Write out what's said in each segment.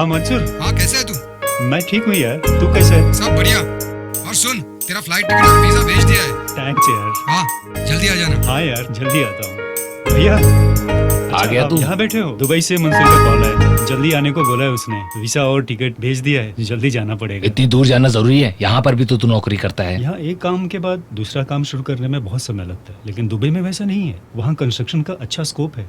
हाँ मंसूर। हाँ कैसे है तू? मैं ठीक हूँ यार, तू कैसा है? सब बढ़िया। और सुन, तेरा फ्लाइट टिकट और वीजा भेज दिया है। थैंक्स यार। हाँ जल्दी आ जाना। हाँ यार जल्दी आता हूँ। भैया आ गया तू? यहाँ बैठे हो? दुबई से मंसूर का कॉल आया था, जल्दी आने को बोला है उसने। वीसा और टिकट भेज दिया है, जल्दी जाना पड़ेगा। इतनी दूर जाना जरूरी है? यहाँ पर भी तो तू नौकरी करता है। यहाँ एक काम के बाद दूसरा काम शुरू करने में बहुत समय लगता है, लेकिन दुबई में वैसा नहीं है। वहाँ कंस्ट्रक्शन का अच्छा स्कोप है,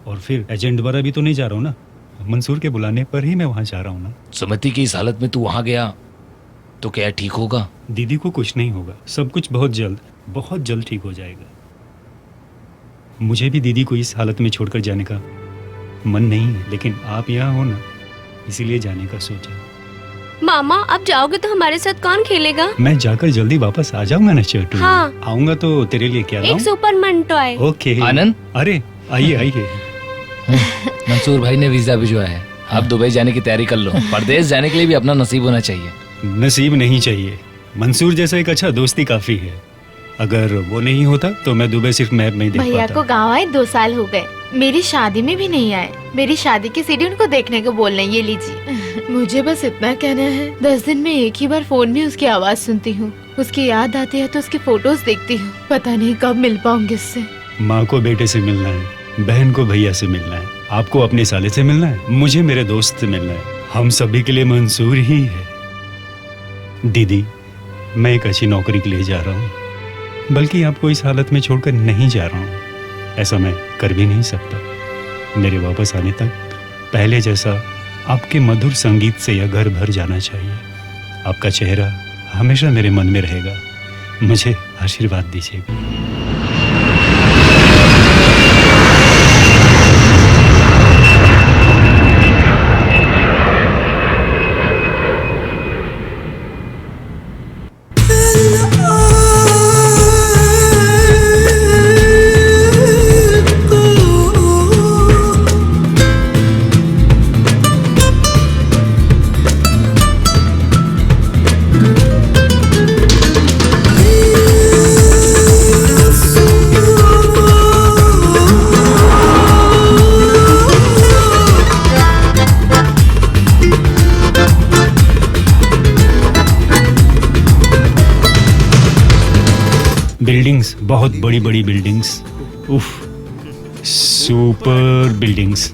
और फिर एजेंट द्वारा भी तो नहीं जा रहा हूँ ना, मंसूर के बुलाने पर ही मैं वहाँ जा रहा हूँ ना। सुमति की इस हालत में तू वहाँ गया तो क्या ठीक होगा? दीदी को कुछ नहीं होगा, सब कुछ बहुत जल्द ठीक हो जाएगा। मुझे भी दीदी को इस हालत में छोड़कर जाने का मन नहीं है, लेकिन आप यहाँ हो ना, इसीलिए जाने का सोचा। मामा आप जाओगे तो हमारे साथ कौन खेलेगा? मैं जाकर जल्दी वापस आ जाऊंगा ना छोटू। हाँ। आऊंगा तो तेरे लिए क्या लाऊं? एक सुपरमैन टॉय। ओके आनंद, अरे आइए। मंसूर भाई ने वीजा भिजवाया है, आप दुबई जाने की तैयारी कर लो। परदेश जाने के लिए भी अपना नसीब होना चाहिए। नसीब नहीं चाहिए, मंसूर जैसा एक अच्छा दोस्ती काफी है। अगर वो नहीं होता तो मैं दुबई सिर्फ मैप में ही देख भैया पाता। को गाँव आए 2 साल हो गए, मेरी शादी में भी नहीं आए। मेरी शादी की सीडी उनको देखने को बोल रहे हैं, ये लीजिए। मुझे बस इतना कहना है, 10 दिन में एक ही बार फोन में उसकी आवाज सुनती हूँ, उसकी याद आती है तो उसकी फोटोज देखती हूँ। पता नहीं कब मिल पाऊंगी उससे। माँ को बेटे से मिलना है, बहन को भैया से मिलना है, आपको अपने साले से मिलना है, मुझे मेरे दोस्त से मिलना है। हम सभी के लिए मंसूर ही है। दीदी, मैं एक अच्छी नौकरी के लिए जा रहा हूँ, बल्कि आपको इस हालत में छोड़कर नहीं जा रहा हूँ। ऐसा मैं कर भी नहीं सकता। मेरे वापस आने तक पहले जैसा आपके मधुर संगीत से यह घर भर जाना चाहिए। आपका चेहरा हमेशा मेरे मन में रहेगा। मुझे आशीर्वाद दीजिएगा। बिल्डिंग्स, बहुत बड़ी बड़ी बिल्डिंग्स, उफ, सुपर बिल्डिंग्स।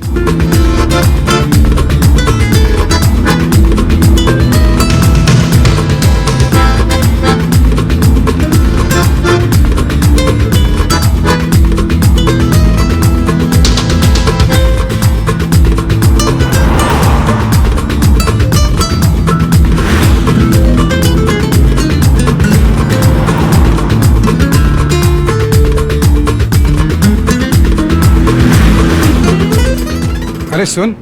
अरे सुन,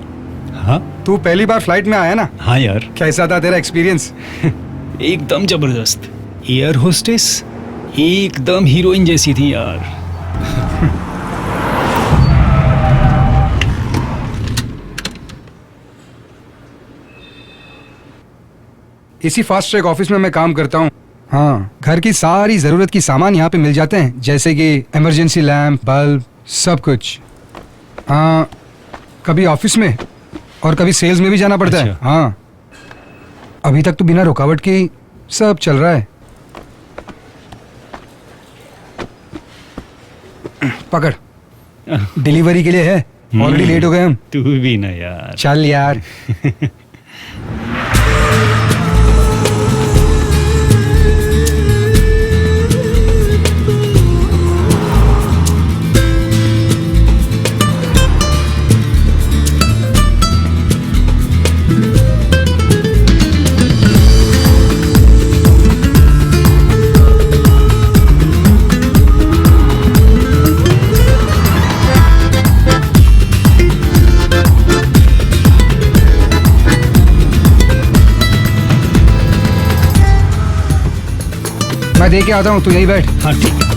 हाँ तू पहली बार फ्लाइट में आया ना? हाँ यार, कैसा था तेरा एक्सपीरियंस? एकदम जबरदस्त। एयर होस्टेस एकदम हीरोइन जैसी थी यार। इसी फास्ट ट्रैक ऑफिस में मैं काम करता हूँ। हाँ, घर की सारी जरूरत की सामान यहाँ पे मिल जाते हैं, जैसे कि इमरजेंसी लैंप, बल्ब, सब कुछ। हाँ, कभी ऑफिस में और कभी सेल्स में भी जाना पड़ता है। हाँ, अभी तक तो बिना रुकावट के ही सब चल रहा है। पकड़, डिलीवरी के लिए है, ऑलरेडी लेट हो गए हम। तू भी ना यार। चल यार। मैं दे के आता हूँ, तू यहीं बैठ। हाँ ठीक है।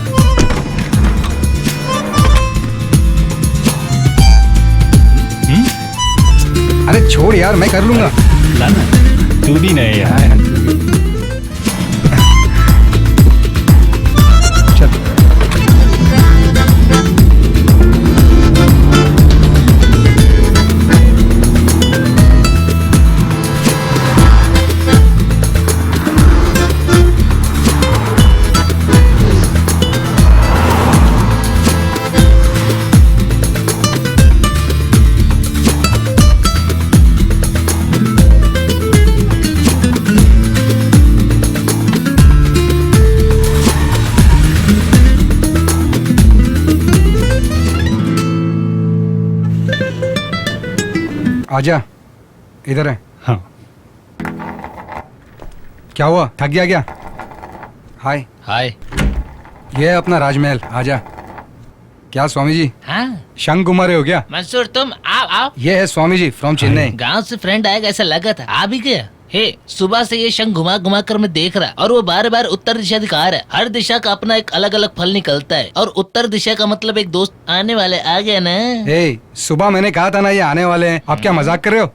अरे छोड़ यार, मैं कर लूंगा। लाना, तू भी नहीं यार। चल। आजा, इधर है। हाँ क्या हुआ, थक गया क्या? हाय, हाय। ये है अपना राजमहल, आजा। क्या स्वामी जी, हाँ शंख घुमा रहे हो क्या? मंसूर, तुम आओ आओ। ये है स्वामी जी फ्रॉम चेन्नई। गांव से फ्रेंड आएगा ऐसा लगा था, आ भी गया। हे, सुबह से ये शंख घुमा घुमा कर मैं देख रहा, और वो बार बार उत्तर दिशा दिखा रहा है। हर दिशा का अपना एक अलग अलग फल निकलता है, और उत्तर दिशा का मतलब एक दोस्त आने वाले आ गया ना। ए, सुबह मैंने कहा था ना ये आने वाले हैं, आप क्या मजाक कर रहे हो?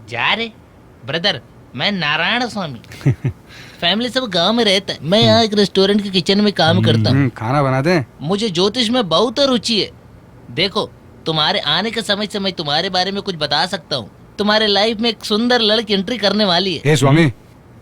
जा रे ब्रदर, मैं नारायण स्वामी। फैमिली सब गांव में रहता है, मैं यहाँ एक रेस्टोरेंट के किचन में काम करता हूँ। खाना बनाते हैं। मुझे ज्योतिष में बहुत रुचि है। देखो, तुम्हारे आने के समय से मैं तुम्हारे बारे में कुछ बता सकता हूँ। तुम्हारे लाइफ में एक सुंदर लड़की एंट्री करने वाली है। ए स्वामी,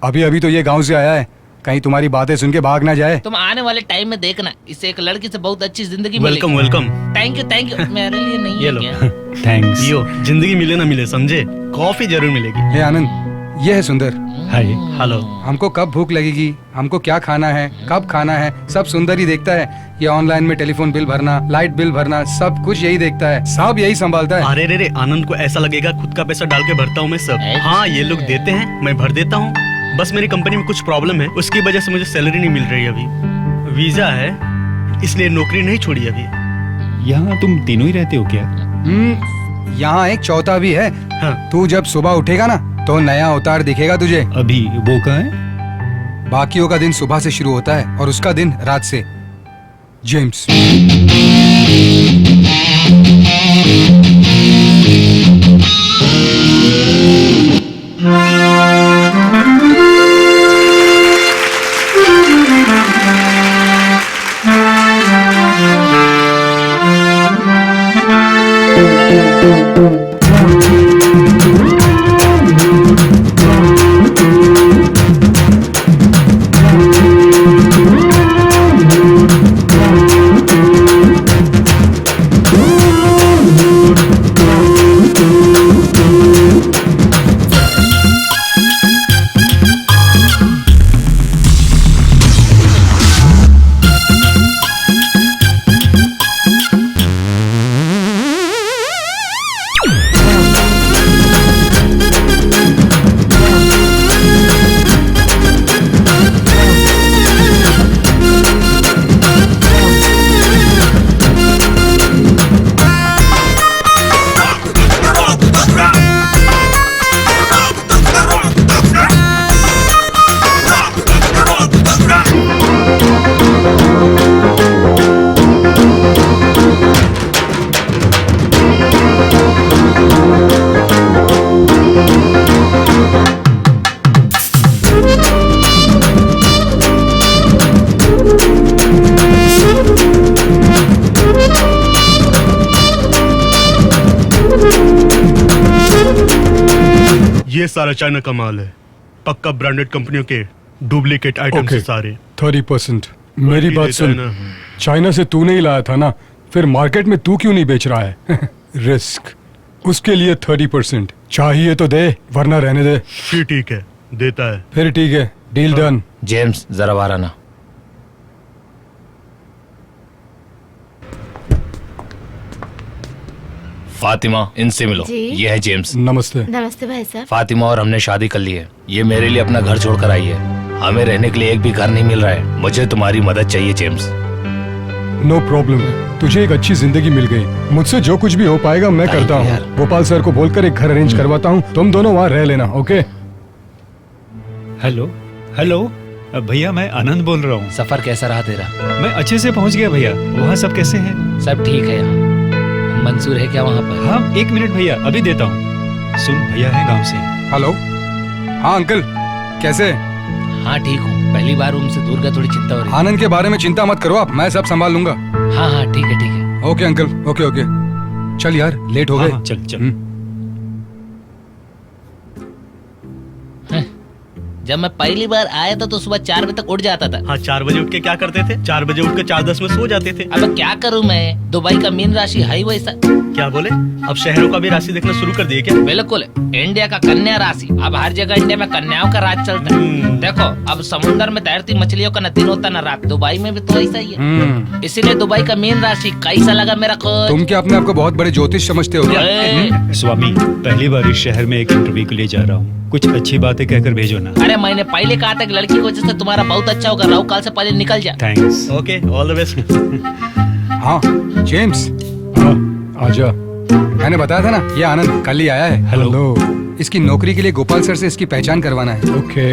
अभी अभी तो ये गांव से आया है, कहीं तुम्हारी बातें सुन के भाग ना जाए। तुम आने वाले टाइम में देखना, इससे एक लड़की से बहुत अच्छी जिंदगी वेलकम वेलकम। Thank you. मेरे लिए नहीं ये है लो। क्या? थैंक्स। यो, जिंदगी मिले ना मिले समझे, कॉफी जरूर मिलेगी। हे आनंद, ये है सुंदर। हाय। हेलो। हमको कब भूख लगेगी, हमको क्या खाना है, कब खाना है, सब सुंदर ही देखता है। ये ऑनलाइन में टेलीफोन बिल भरना, लाइट बिल भरना, सब कुछ यही देखता है, सब यही संभालता है। अरे रे, आनंद को ऐसा लगेगा खुद का पैसा डाल के भरता हूँ मैं सब। हाँ, ये लोग देते हैं, मैं भर देता हूँ। बस मेरी कंपनी में कुछ प्रॉब्लम है, उसकी वजह से मुझे सैलरी नहीं मिल रही अभी। वीजा है, इसलिए नौकरी नहीं छोड़ी अभी। यहाँ तुम तीनों ही रहते हो क्या? यहाँ एक चौथा भी है। हाँ। तू जब सुबह उठेगा ना तो नया अवतार दिखेगा तुझे। अभी वो कहाँ है? बाकियों का दिन सुबह से शुरू होता है और उसका दिन रात से। जेम्स। ये सारा चाइना का माल है, पक्का ब्रांडेड कंपनियों के डुप्लीकेट आइटम Okay. से सारे। 30%। मेरी बात सुन, चाइना से तू नहीं लाया था ना, फिर मार्केट में तू क्यों नहीं बेच रहा है? रिस्क, उसके लिए 30%। चाहिए तो दे, वरना रहने दे। फिर ठीक है, देता है। फिर ठीक है, डील डन। जेम्स, जरा बाहर आना। फातिमा, इनसे मिलो। जी? ये है जेम्स। नमस्ते। नमस्ते भाई साहब। फातिमा और हमने शादी कर ली है। ये मेरे लिए अपना घर छोड़कर आई है। हमें रहने के लिए एक भी घर नहीं मिल रहा है। मुझे तुम्हारी मदद चाहिए जेम्स। नो प्रॉब्लम, तुझे एक अच्छी जिंदगी मिल गई। मुझसे जो कुछ भी हो पाएगा मैं Thank करता you, हूँ। यार। गोपाल सर को बोलकर एक घर अरेंज करवाता हूँ, तुम दोनों वहाँ रह लेना। ओके? हेलो हेलो, भैया मैं आनंद बोल रहा हूँ। सफर कैसा रहा तेरा? मैं अच्छे से पहुँच गया भैया। वहाँ सब कैसे हैं? सब ठीक है यहाँ। मंसूर है क्या वहाँ पर? हाँ, एक मिनट भैया, अभी देता हूँ। सुन, भैया है गांव से। हेलो। हाँ अंकल, कैसे? हाँ ठीक हूँ। पहली बार उनसे दूर का थोड़ी चिंता हो रही है। आनंद के बारे में चिंता मत करो आप, मैं सब संभाल लूंगा। हाँ हाँ ठीक है ठीक है। Okay uncle, okay okay. चल यार, लेट हो हाँ, गए। हाँ, चल चल। जब मैं पहली बार आया था तो सुबह 4 बजे तक उठ जाता था। हाँ, 4 बजे उठ के क्या करते थे? 4 बजे उठ के 4:10 में सो जाते थे। अब क्या करूँ मैं? दुबई का मीन राशि हाई वैसा क्या बोले? अब शहरों का भी राशि देखना शुरू कर दिए क्या? बिल्कुल, इंडिया का कन्या राशि। अब हर जगह इंडिया में कन्याओं का राज चलता है। देखो, अब समुद्र में तैरती मछलियों का न दिन होता न रात। दुबई में भी तो ऐसा ही है। इसीलिए दुबई का मेन राशि। कैसा लगा मेरा कोच? तुम क्या अपने आप को बहुत बड़े ज्योतिष समझते हो क्या? स्वामी, पहली बार इस शहर में एक इंटरव्यू के लिए जा रहा हूँ, कुछ अच्छी बातें कहकर भेजो ना। अरे मैंने पहले कहा था कि लड़की की वजह से तुम्हारा बहुत अच्छा होगा। राहु काल से पहले निकल जा। Thanks. Okay, all the best. हाँ जेम्स, आजा। मैंने बताया था ना, ये आनंद कल ही आया है। हेलो। इसकी नौकरी के लिए गोपाल सर से इसकी पहचान करवाना है। ओके,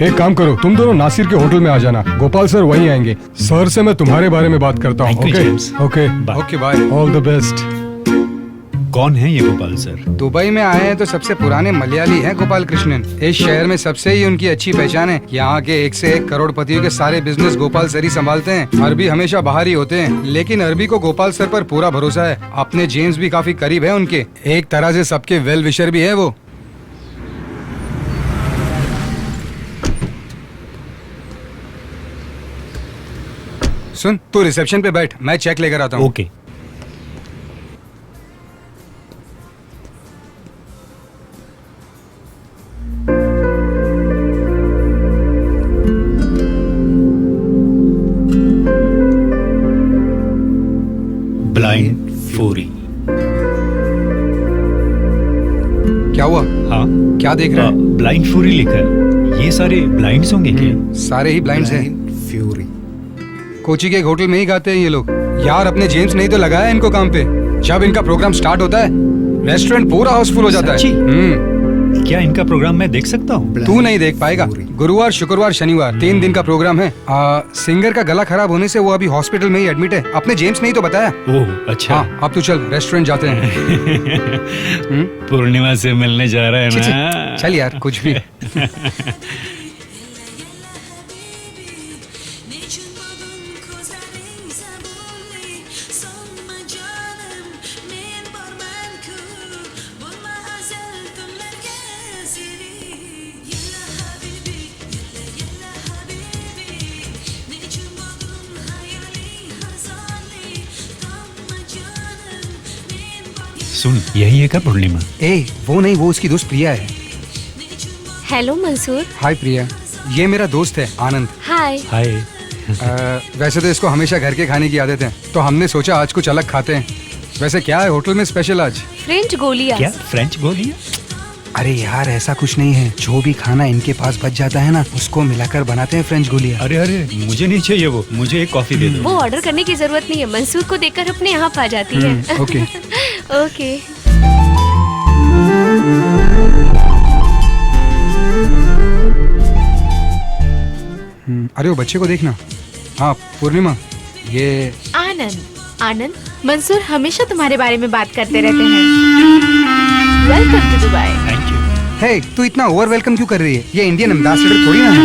एक काम करो, तुम दोनों नासिर के होटल में आ जाना। गोपाल सर वहीं आएंगे। सर से मैं तुम्हारे बारे में बात करता हूँ। Thank you, okay James. Okay, okay bye. All the best. कौन है ये गोपाल सर? दुबई में आए हैं तो सबसे पुराने मलयाली हैं गोपाल कृष्णन। इस शहर में सबसे ही उनकी अच्छी पहचान है। यहाँ के 1 से 1 करोड़पतियों के सारे बिजनेस गोपाल सर ही संभालते हैं। अरबी हमेशा बाहर ही होते हैं, लेकिन अरबी को गोपाल सर पर पूरा भरोसा है। अपने जेम्स भी काफी करीब है उनके। एक तरह से सबके वेल विशर भी है वो। सुन, तू रिसेप्शन पे बैठ, मैं चेक लेकर आता हूँ। ओके। ब्लाइंड फूरी। क्या हुआ? हाँ, क्या देख रहा है? ब्लाइंड फूरी लिखा है। ये सारे ब्लाइंड्स होंगे क्या? सारे ही ब्लाइंड्स हैं। फ्यूरी। कोची के एक होटल में ही गाते हैं ये लोग। यार, अपने जेम्स नहीं तो लगाया इनको काम पे। जब इनका प्रोग्राम स्टार्ट होता है, रेस्टोरेंट पूरा हाउसफुल हो जाता सच्ची? है। क्या इनका प्रोग्राम मैं देख सकता हूँ? तू नहीं देख पाएगा। गुरुवार, शुक्रवार, शनिवार 3 दिन का प्रोग्राम है। सिंगर का गला खराब होने से वो अभी हॉस्पिटल में ही एडमिट है। अपने जेम्स नहीं तो बताया। ओह अच्छा। हाँ, अब तू चल, रेस्टोरेंट जाते हैं। पूर्णिमा से मिलने जा रहा है छी, छी, ना? चल यार, कुछ भी। सुन, यही है क्या पूर्णिमा? ए, वो नहीं, वो उसकी दोस्त प्रिया है। हेलो मंसूर। हाय प्रिया, ये मेरा दोस्त है आनंद। हाय। हाय। वैसे तो इसको हमेशा घर के खाने की आदत है, तो हमने सोचा आज कुछ अलग खाते हैं। वैसे क्या है होटल में स्पेशल आज? फ्रेंच गोलियां। क्या फ्रेंच गोलियां? अरे यार, ऐसा कुछ नहीं है। जो भी खाना इनके पास बच जाता है ना, उसको मिलाकर बनाते हैं फ्रेंच गोलियां। अरे अरे, मुझे नहीं चाहिए वो, मुझे एक कॉफी दे दो। वो ऑर्डर करने की जरूरत नहीं है, मंसूर को देखकर अपने आप आ जाती है। ओके। ओके। अरे वो बच्चे को देखना। हाँ पूर्णिमा, ये आनंद। आनंद, मंसूर हमेशा तुम्हारे बारे में बात करते रहते हैं। Welcome to Dubai. Thank you. है, तू इतना ओवर वेलकम क्यों कर रही है? ये इंडियन एम्बेसडर थोड़ी ना है।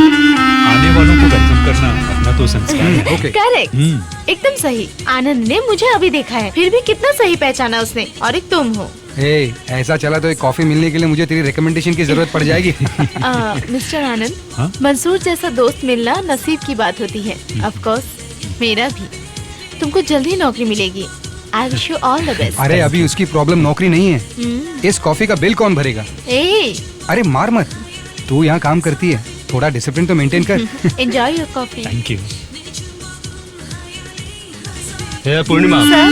आने वालों को वेलकम करना अपना तो संस्कार है। ओके। करेक्ट, एकदम सही। आनंद ने मुझे अभी देखा है, फिर भी कितना सही पहचाना उसने। और एक तुम हो। ए, ऐसा चला तो एक कॉफी मिलने के लिए मुझे तेरी रिकमेंडेशन की जरूरत पड़ जाएगी। मिस्टर आनंद, हाँ? मंसूर जैसा दोस्त मिलना नसीब की बात होती है। ऑफ कोर्स, मेरा भी। तुमको जल्दी नौकरी मिलेगी। I wish you all the best. अरे अभी उसकी प्रॉब्लम नौकरी नहीं है। इस कॉफी का बिल कौन भरेगा? ए, अरे मार मत, तू यहाँ काम करती है, थोड़ा डिसिप्लिन तो मेंटेन कर। Enjoy your coffee. Thank you. Purnima, sir,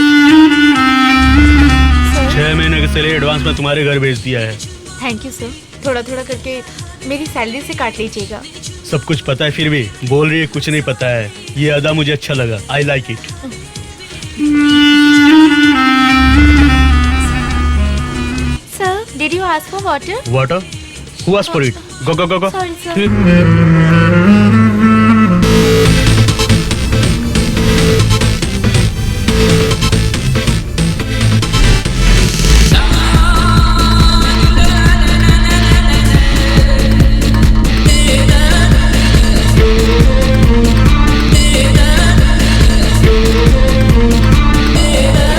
6 महीने के सैलरी एडवांस में तुम्हारे घर भेज दिया है। Thank you sir. थोड़ा थोड़ा करके मेरी सैलरी से काट लीजिएगा। सब कुछ पता है फिर भी बोल रही है कुछ नहीं पता है। ये अदा मुझे अच्छा लगा। I like it. Sir, did you ask for water? Water? Who asked for it? Go go go go. Sorry sir.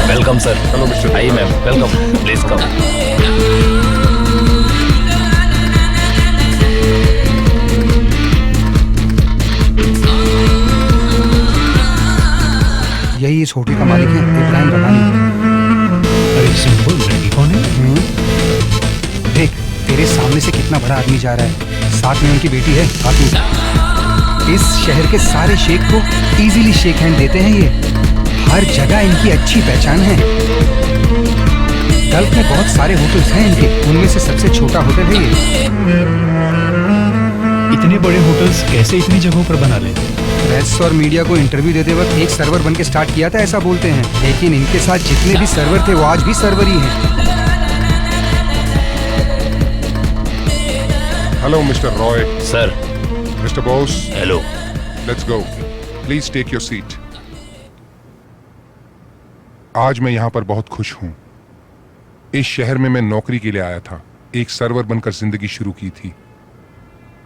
Welcome sir. Hello mister. आइए मैम, वेलकम, प्लीज कम। यही इस होटल का मालिक है, इब्राहिम रबानी। अरे ओए सुन, वो लड़की कौन है? देख, तेरे सामने से कितना बड़ा आदमी जा रहा है, साथ में उनकी बेटी है खातून। इस शहर के सारे शेख को इजीली शेक हैंड देते हैं ये। हर जगह इनकी अच्छी पहचान है। गल्फ में बहुत सारे होटल्स हैं इनके, उनमें से सबसे छोटा होटल है ये। इतने बड़े होटल्स कैसे इतनी जगहों पर बना ले? प्रेस और मीडिया को इंटरव्यू देते वक्त एक सर्वर बन के स्टार्ट किया था ऐसा बोलते हैं, लेकिन इनके साथ जितने भी सर्वर थे वो आज भी सर्वर ही हैं। Hello mister Roy. Sir. Mister Bose. Hello. Let's go. Please take your seat. आज मैं यहाँ पर बहुत खुश हूँ। इस शहर में मैं नौकरी के लिए आया था, एक सर्वर बनकर जिंदगी शुरू की थी।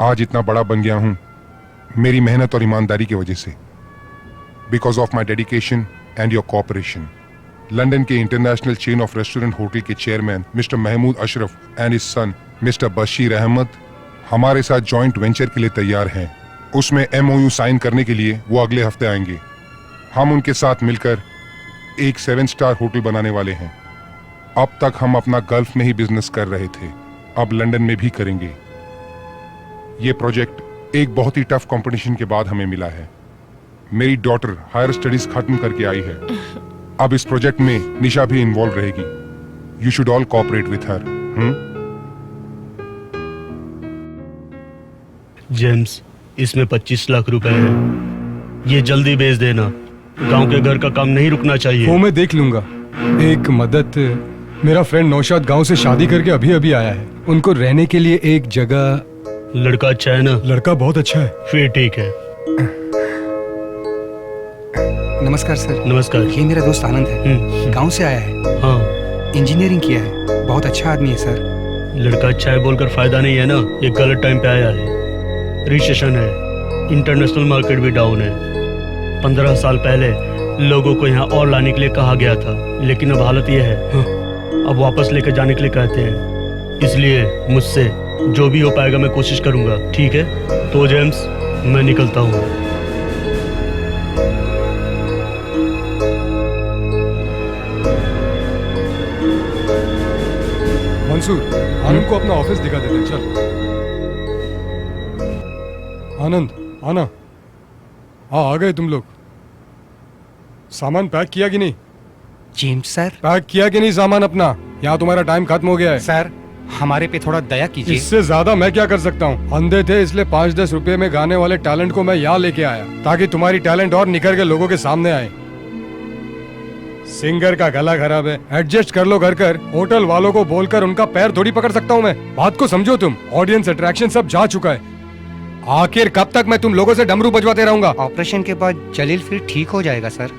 आज इतना बड़ा बन गया हूँ मेरी मेहनत और ईमानदारी की वजह से, because of my dedication and your cooperation. London के international chain of restaurant hotel के chairman mister Mahmood Ashraf and his son mister Bashir Ahmed हमारे साथ जॉइंट वेंचर के लिए तैयार हैं। उसमें MOU साइन करने के लिए वो अगले हफ्ते आएंगे। हम उनके साथ मिलकर एक 7 स्टार होटल बनाने वाले हैं। अब तक हम अपना गल्फ में ही बिजनेस कर रहे थे, अब लंदन में भी करेंगे। ये प्रोजेक्ट एक बहुत ही टफ कंपटीशन के बाद हमें मिला है। मेरी डॉटर हायर स्टडीज खत्म करके आई है। अब इस प्रोजेक्ट में निशा भी इन्वॉल्व रहेगी। You should all cooperate with her. James, इसमें 25 लाख रुपए है, ये जल्दी भेज देना। गांव के घर का काम नहीं रुकना चाहिए। वो मैं देख लूंगा। एक मदद, मेरा फ्रेंड नौशाद गांव से शादी करके अभी अभी आया है, उनको रहने के लिए एक जगह। लड़का अच्छा है ना? लड़का बहुत अच्छा है। फिर ठीक है। नमस्कार सर। नमस्कार। ये मेरा दोस्त आनंद है, गांव से आया है। हाँ, इंजीनियरिंग किया है, बहुत अच्छा आदमी है सर। लड़का अच्छा है बोलकर फायदा नहीं है ना, ये गलत टाइम पे आया है। रिसेशन है, इंटरनेशनल मार्केट भी डाउन है। 15 साल पहले लोगों को यहाँ और लाने के लिए कहा गया था, लेकिन अब हालत यह है, अब वापस लेकर जाने के लिए कहते हैं। इसलिए मुझसे जो भी हो पाएगा मैं कोशिश करूंगा, ठीक है? तो जेम्स, मैं निकलता हूँ। मंसूर, आनंद को अपना ऑफिस दिखा देते हैं, चल। आनंद, आना। हाँ, आ गए तुम लोग। सामान पैक किया कि नहीं? James sir. पैक किया कि नहीं सामान अपना? यहाँ तुम्हारा टाइम खत्म हो गया है। सर, हमारे पे थोड़ा दया कीजिए। इससे ज्यादा मैं क्या कर सकता हूँ? अंधे थे इसलिए 5-10 रुपए में गाने वाले टैलेंट को मैं यहाँ लेके आया, ताकि तुम्हारी टैलेंट और निखर के लोगों के सामने आए। सिंगर का गला खराब है, एडजस्ट कर लो घर कर। होटल वालों को बोलकर उनका पैर थोड़ी पकड़ सकता हूँ मैं। बात को समझो तुम। ऑडियंस अट्रैक्शन सब जा चुका है। आखिर कब तक मैं तुम लोगों से डमरू बजवाते रहूंगा? ऑपरेशन के बाद जलील फिर ठीक हो जाएगा सर।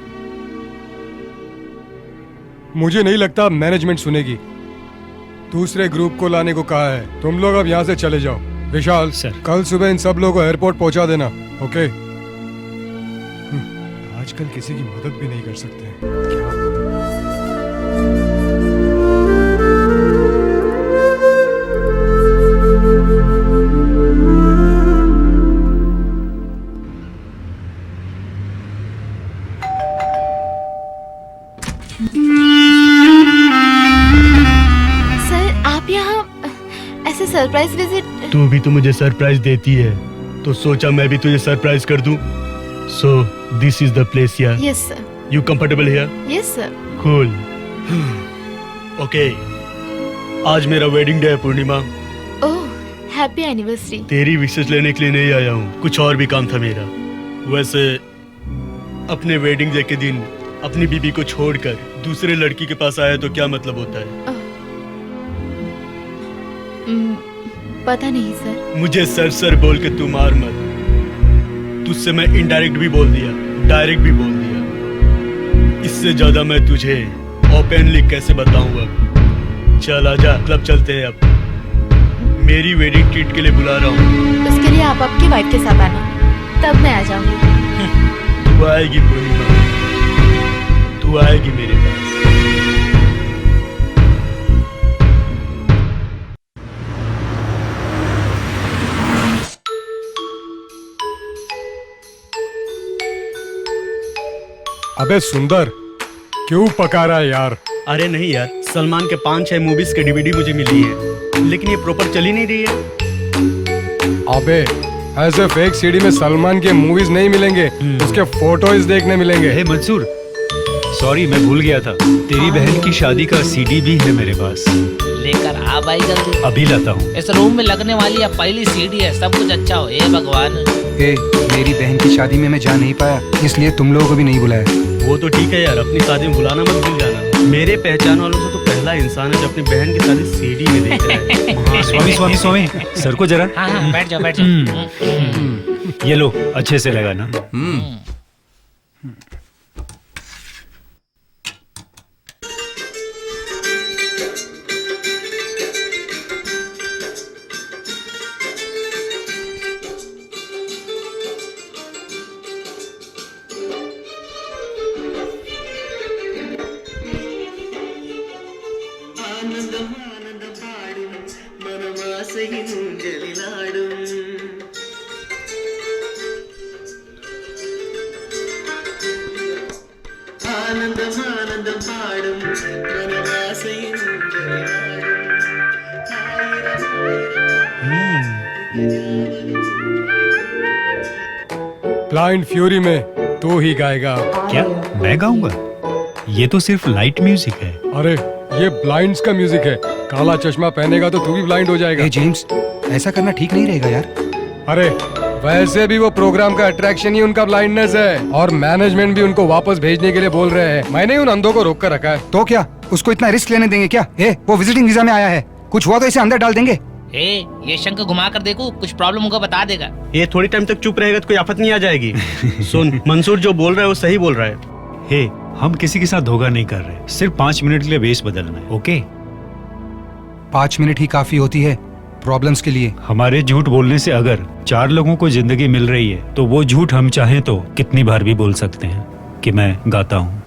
मुझे नहीं लगता मैनेजमेंट सुनेगी। दूसरे ग्रुप को लाने को कहा है। तुम लोग अब यहाँ से चले जाओ। विशाल सर, कल सुबह इन सब लोगों को एयरपोर्ट पहुंचा देना, ओके? आजकल किसी की मदद भी नहीं कर सकते। Surprise visit. तू भी तो मुझे सरप्राइज देती है, तो सोचा मैं भी तुझे सरप्राइज कर दूं। So this is the place here. Yes sir. You comfortable here? Yes sir. Cool. Okay, आज मेरा वेडिंग डे है पूर्णिमा। ओह, हैप्पी एनिवर्सरी। तेरी विशेष लेने के लिए नहीं आया हूँ, कुछ और भी काम था मेरा। वैसे अपने वेडिंग डे के दिन अपनी बीबी को छोड़कर दूसरे लड़की के पास आया तो क्या मतलब होता है? पता नहीं सर। मुझे सर सर बोल के तू मार मत। तुझसे मैं इनडायरेक्ट भी बोल दिया, डायरेक्ट भी बोल दिया। इससे ज्यादा मैं तुझे ओपनली कैसे बताऊं अब? चल आजा, क्लब चलते हैं अब। मेरी वेडिंग ट्रीट के लिए बुला रहा हूँ। उसके लिए आप आपकी वाइफ के साथ आना, तब मैं आ जाऊंगी। तू आएगी पूर्णिमा, तू आएगी मेरे पास। अबे सुंदर, क्यों पका रहा है यार? अरे नहीं यार, सलमान के 5-6 मूवीज के डीवीडी मुझे मिली है, लेकिन ये प्रॉपर चल ही नहीं रही है। अबे ऐसे फेक सीडी में सलमान के मूवीज नहीं मिलेंगे, उसके फोटोज देखने मिलेंगे। हे मंसूर, सॉरी मैं भूल गया था, तेरी बहन की शादी का सीडी भी है मेरे पास। लेकर आ भाई जल्दी, अभी लाता हूँ। इस रूम में लगने वाली है पहली सीढ़ी है, सब कुछ अच्छा हो। हे भगवान, मेरी बहन की शादी में मैं जा नहीं पाया, इसलिए तुम लोगों को भी नहीं बुलाया। वो तो ठीक है यार, अपनी शादी में बुलाना मत भूल जाना। मेरे पहचान वालों से तो पहला इंसान है जो अपनी बहन की शादी सीडी में देख रहा है। स्वामी स्वामी स्वामी, सर को जरा। हाँ हाँ, बैठ जाओ बैठ जाओ। ये लो, अच्छे से लगाना। ब्लाइंड फ्यूरी में तू ही गाएगा। क्या मैं गाऊंगा? ये तो सिर्फ लाइट म्यूजिक है। अरे ये ब्लाइंड्स का म्यूजिक है, काला चश्मा पहनेगा तो तू भी ब्लाइंड हो जाएगा। जेम्स, ऐसा करना ठीक नहीं रहेगा यार। अरे वैसे भी वो प्रोग्राम का अट्रैक्शन ही उनका ब्लाइंडनेस है, और मैनेजमेंट भी उनको वापस भेजने के लिए बोल रहे हैं। मैंने उन अंधों को रोक कर रखा है। तो क्या उसको इतना रिस्क लेने देंगे क्या? वो विजिटिंग वीजा में आया है, कुछ हुआ तो इसे अंदर डाल देंगे। ये शंख घुमा कर देखो, कुछ प्रॉब्लम होगा बता देगा। ये थोड़ी टाइम तक चुप रहेगा तो कोई आफत नहीं आ जाएगी। सुन, मंसूर जो बोल रहा है वो सही बोल रहा है। हे, हम किसी के साथ धोखा नहीं कर रहे, सिर्फ 5 मिनट के लिए वेश बदलना है। ओके, 5 मिनट ही काफी होती है प्रॉब्लम्स के लिए। हमारे झूठ बोलने से अगर 4 लोगों को जिंदगी मिल रही है, तो वो झूठ हम चाहें तो कितनी बार भी बोल सकते हैं कि मैं गाता हूँ।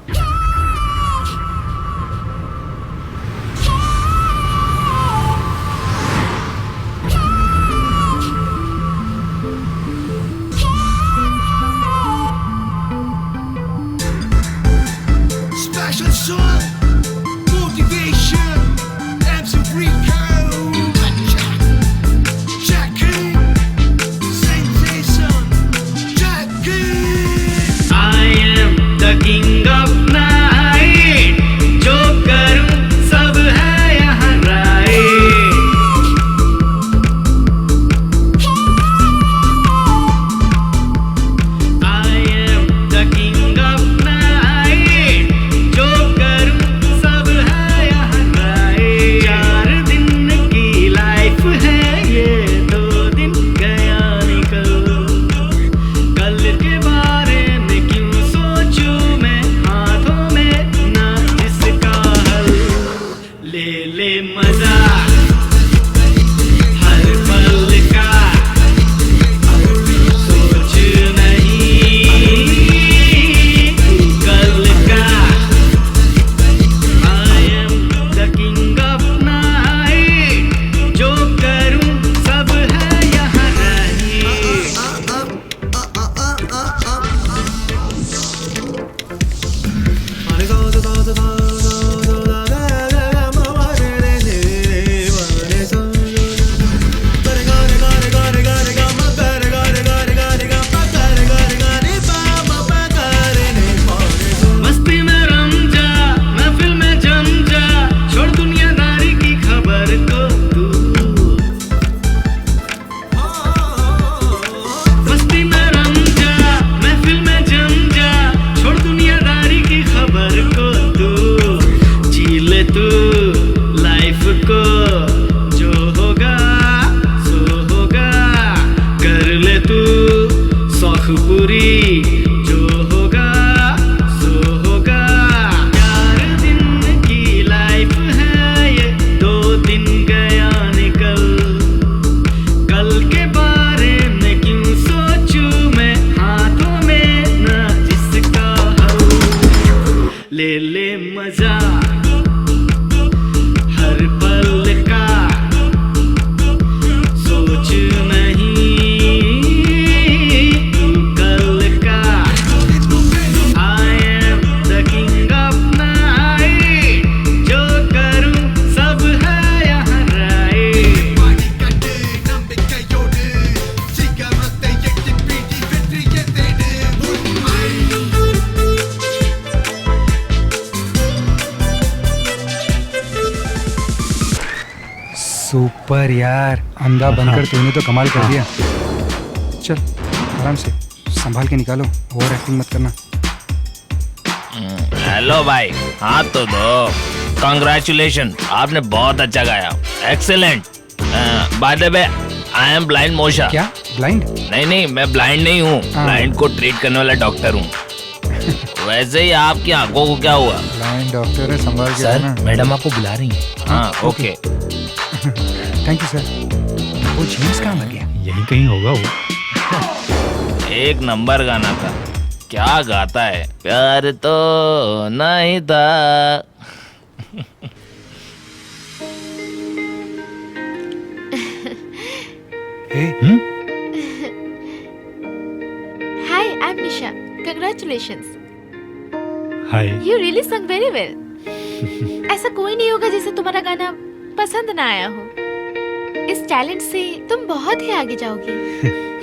सोच नहीं कल का सुपर यार, अंधा बनकर तूने तो कमाल कर दिया। चल आराम से संभाल के निकालो, ओवर एक्टिंग मत करना। हेलो भाई, हाथ तो दो। कंग्रेचुलेशन, आपने बहुत अच्छा गाया, excellent. By the way, I am blind Mosha. क्या ब्लाइंड? नहीं, मैं ब्लाइंड नहीं हूँ, ब्लाइंड को ट्रीट करने वाला डॉक्टर हूँ। वैसे ही आपकी आंखों को क्या हुआ? ब्लाइंड डॉक्टर है, संभाल के सर, रहना। मैडम आपको बुला रही हैं। हाँ, ओके। Thank you sir. वो जेम्स कहाँ मर गया? यही कहीं होगा वो। एक नंबर गाना था, क्या गाता है। प्यार तो नहीं था। Hi, I'm Nisha. Congratulations. Hi. You really sung very well. ऐसा कोई नहीं होगा जिसे तुम्हारा गाना पसंद ना आया हो। इस टैलेंट से तुम बहुत ही आगे जाओगे।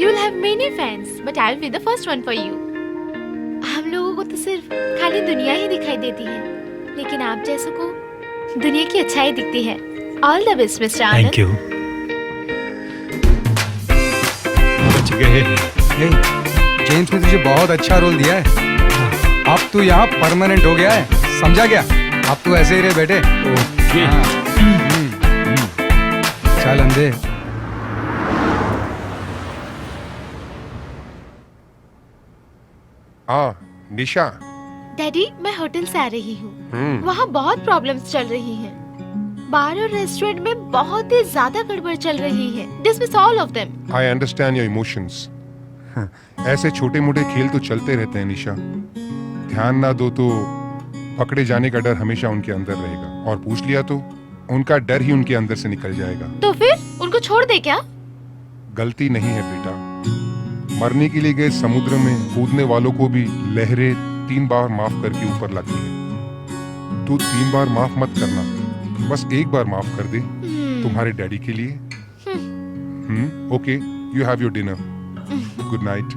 You will have many fans, but I will be the first one for you. हम लोगों को तो सिर्फ खाली दुनिया ही दिखाई देती है, लेकिन आप जैसों को दुनिया की अच्छाई दिखती है। All the best, Mr. Anand. Thank you. बच गए। जेम्स ने तुझे बहुत अच्छा रोल दिया है। अब तू यहाँ परमानेंट हो गया है, समझा क्या? अब तू ऐसे ही रहे बेटे। ओके। चल अंधे। निशा। डैडी, मैं होटल से आ रही हूँ। वहाँ बहुत प्रॉब्लम्स चल रही हैं। बार और रेस्टोरेंट में बहुत ही ज्यादा गड़बड़ चल रही है। Dismiss all of them. I understand your emotions. ऐसे छोटे मोटे खेल तो चलते रहते हैं निशा। ध्यान ना दो तो पकड़े जाने का डर हमेशा उनके अंदर रहेगा, और पूछ लिया तो उनका डर ही उनके अंदर से निकल जाएगा। तो फिर उनको छोड़ दे क्या? गलती नहीं है बेटा। मरने के लिए गए समुद्र में कूदने वालों को भी लहरें 3 बार माफ करके ऊपर लाती है। तू 3 बार माफ मत करना, बस एक बार माफ कर दे तुम्हारे डैडी के लिए। Okay, you have your dinner. Good night.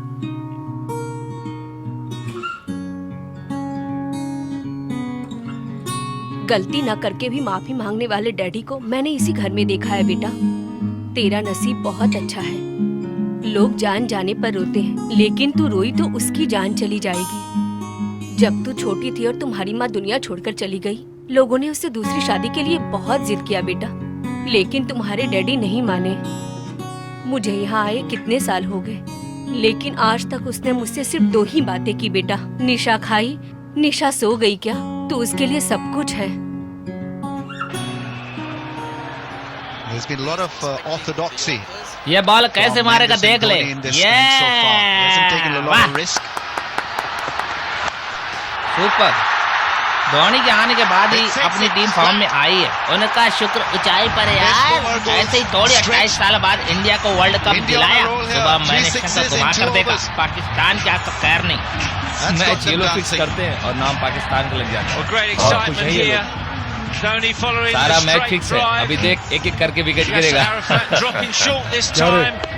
गलती न करके भी माफी मांगने वाले डैडी को मैंने इसी घर में देखा है बेटा। तेरा नसीब बहुत अच्छा है। लोग जान जाने पर रोते हैं, लेकिन तू रोई तो उसकी जान चली जाएगी। जब तू छोटी थी और तुम्हारी माँ दुनिया छोड़कर चली गई, लोगों ने उससे दूसरी शादी के लिए बहुत जिद किया बेटा, लेकिन तुम्हारे डैडी नहीं माने। मुझे यहाँ आए कितने साल हो गए, लेकिन आज तक उसने मुझसे सिर्फ 2 ही बातें की बेटा। निशा खाई, निशा सो गई क्या? तो उसके लिए सब कुछ है। ये बॉल कैसे मारेगा देख ले। सुपर। धोनी के आने के बाद ही अपनी टीम फॉर्म में आई है। उनका शुक्र ऊंचाई पर है यार। ऐसे ही थोड़ी 28 साल बाद इंडिया को वर्ल्ड कप दिलाया। सुबह मैंने शंका घुमा कर देखा, पाकिस्तान के आज तक खैर नहीं। मैच ये लोग फिक्स करते हैं और नाम पाकिस्तान का लग जाता है। और कुछ है ये लोग। सारा मैच फिक्स है, अभी देख एक एक करके विकेट गिरेगा।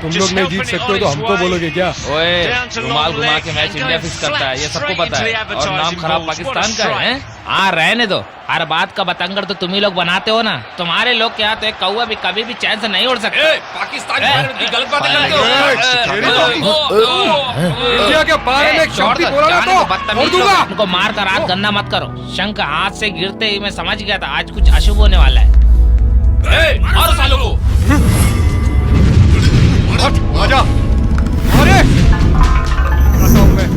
तुम लोग नहीं जीत सकते हो तो हमको बोलोगे क्या? ओए, रुमाल घुमा के मैच इंडिया फिक्स करता है, ये सबको पता है। और नाम खराब पाकिस्तान का है। हाँ, रहने दो। हर बात का बतंगड़ तो तुम ही लोग बनाते हो ना। तुम्हारे लोग क्या तो एक कौवा भी कभी भी चैन से नहीं उड़ सकता। पाकिस्तान के बारे में गलत बातें करते हो। इंडिया के बारे में एक शब्द भी बोला ना तो छोड़ दूंगा। उनको मार कर आग गंदा मत करो। शंख हाथ से गिरते ही मैं समझ गया था आज कुछ अशुभ होने वाला है। मारो सालों को। आजा। अरे आता हूं मैं।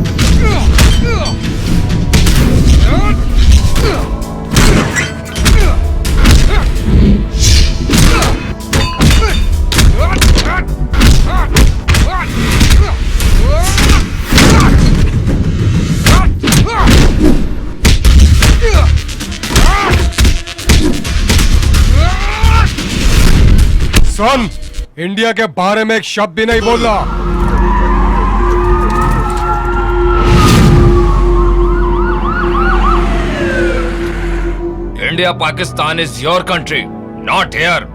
सुन, इंडिया के बारे में एक शब्द भी नहीं बोलना। India, Pakistan is your country, not here.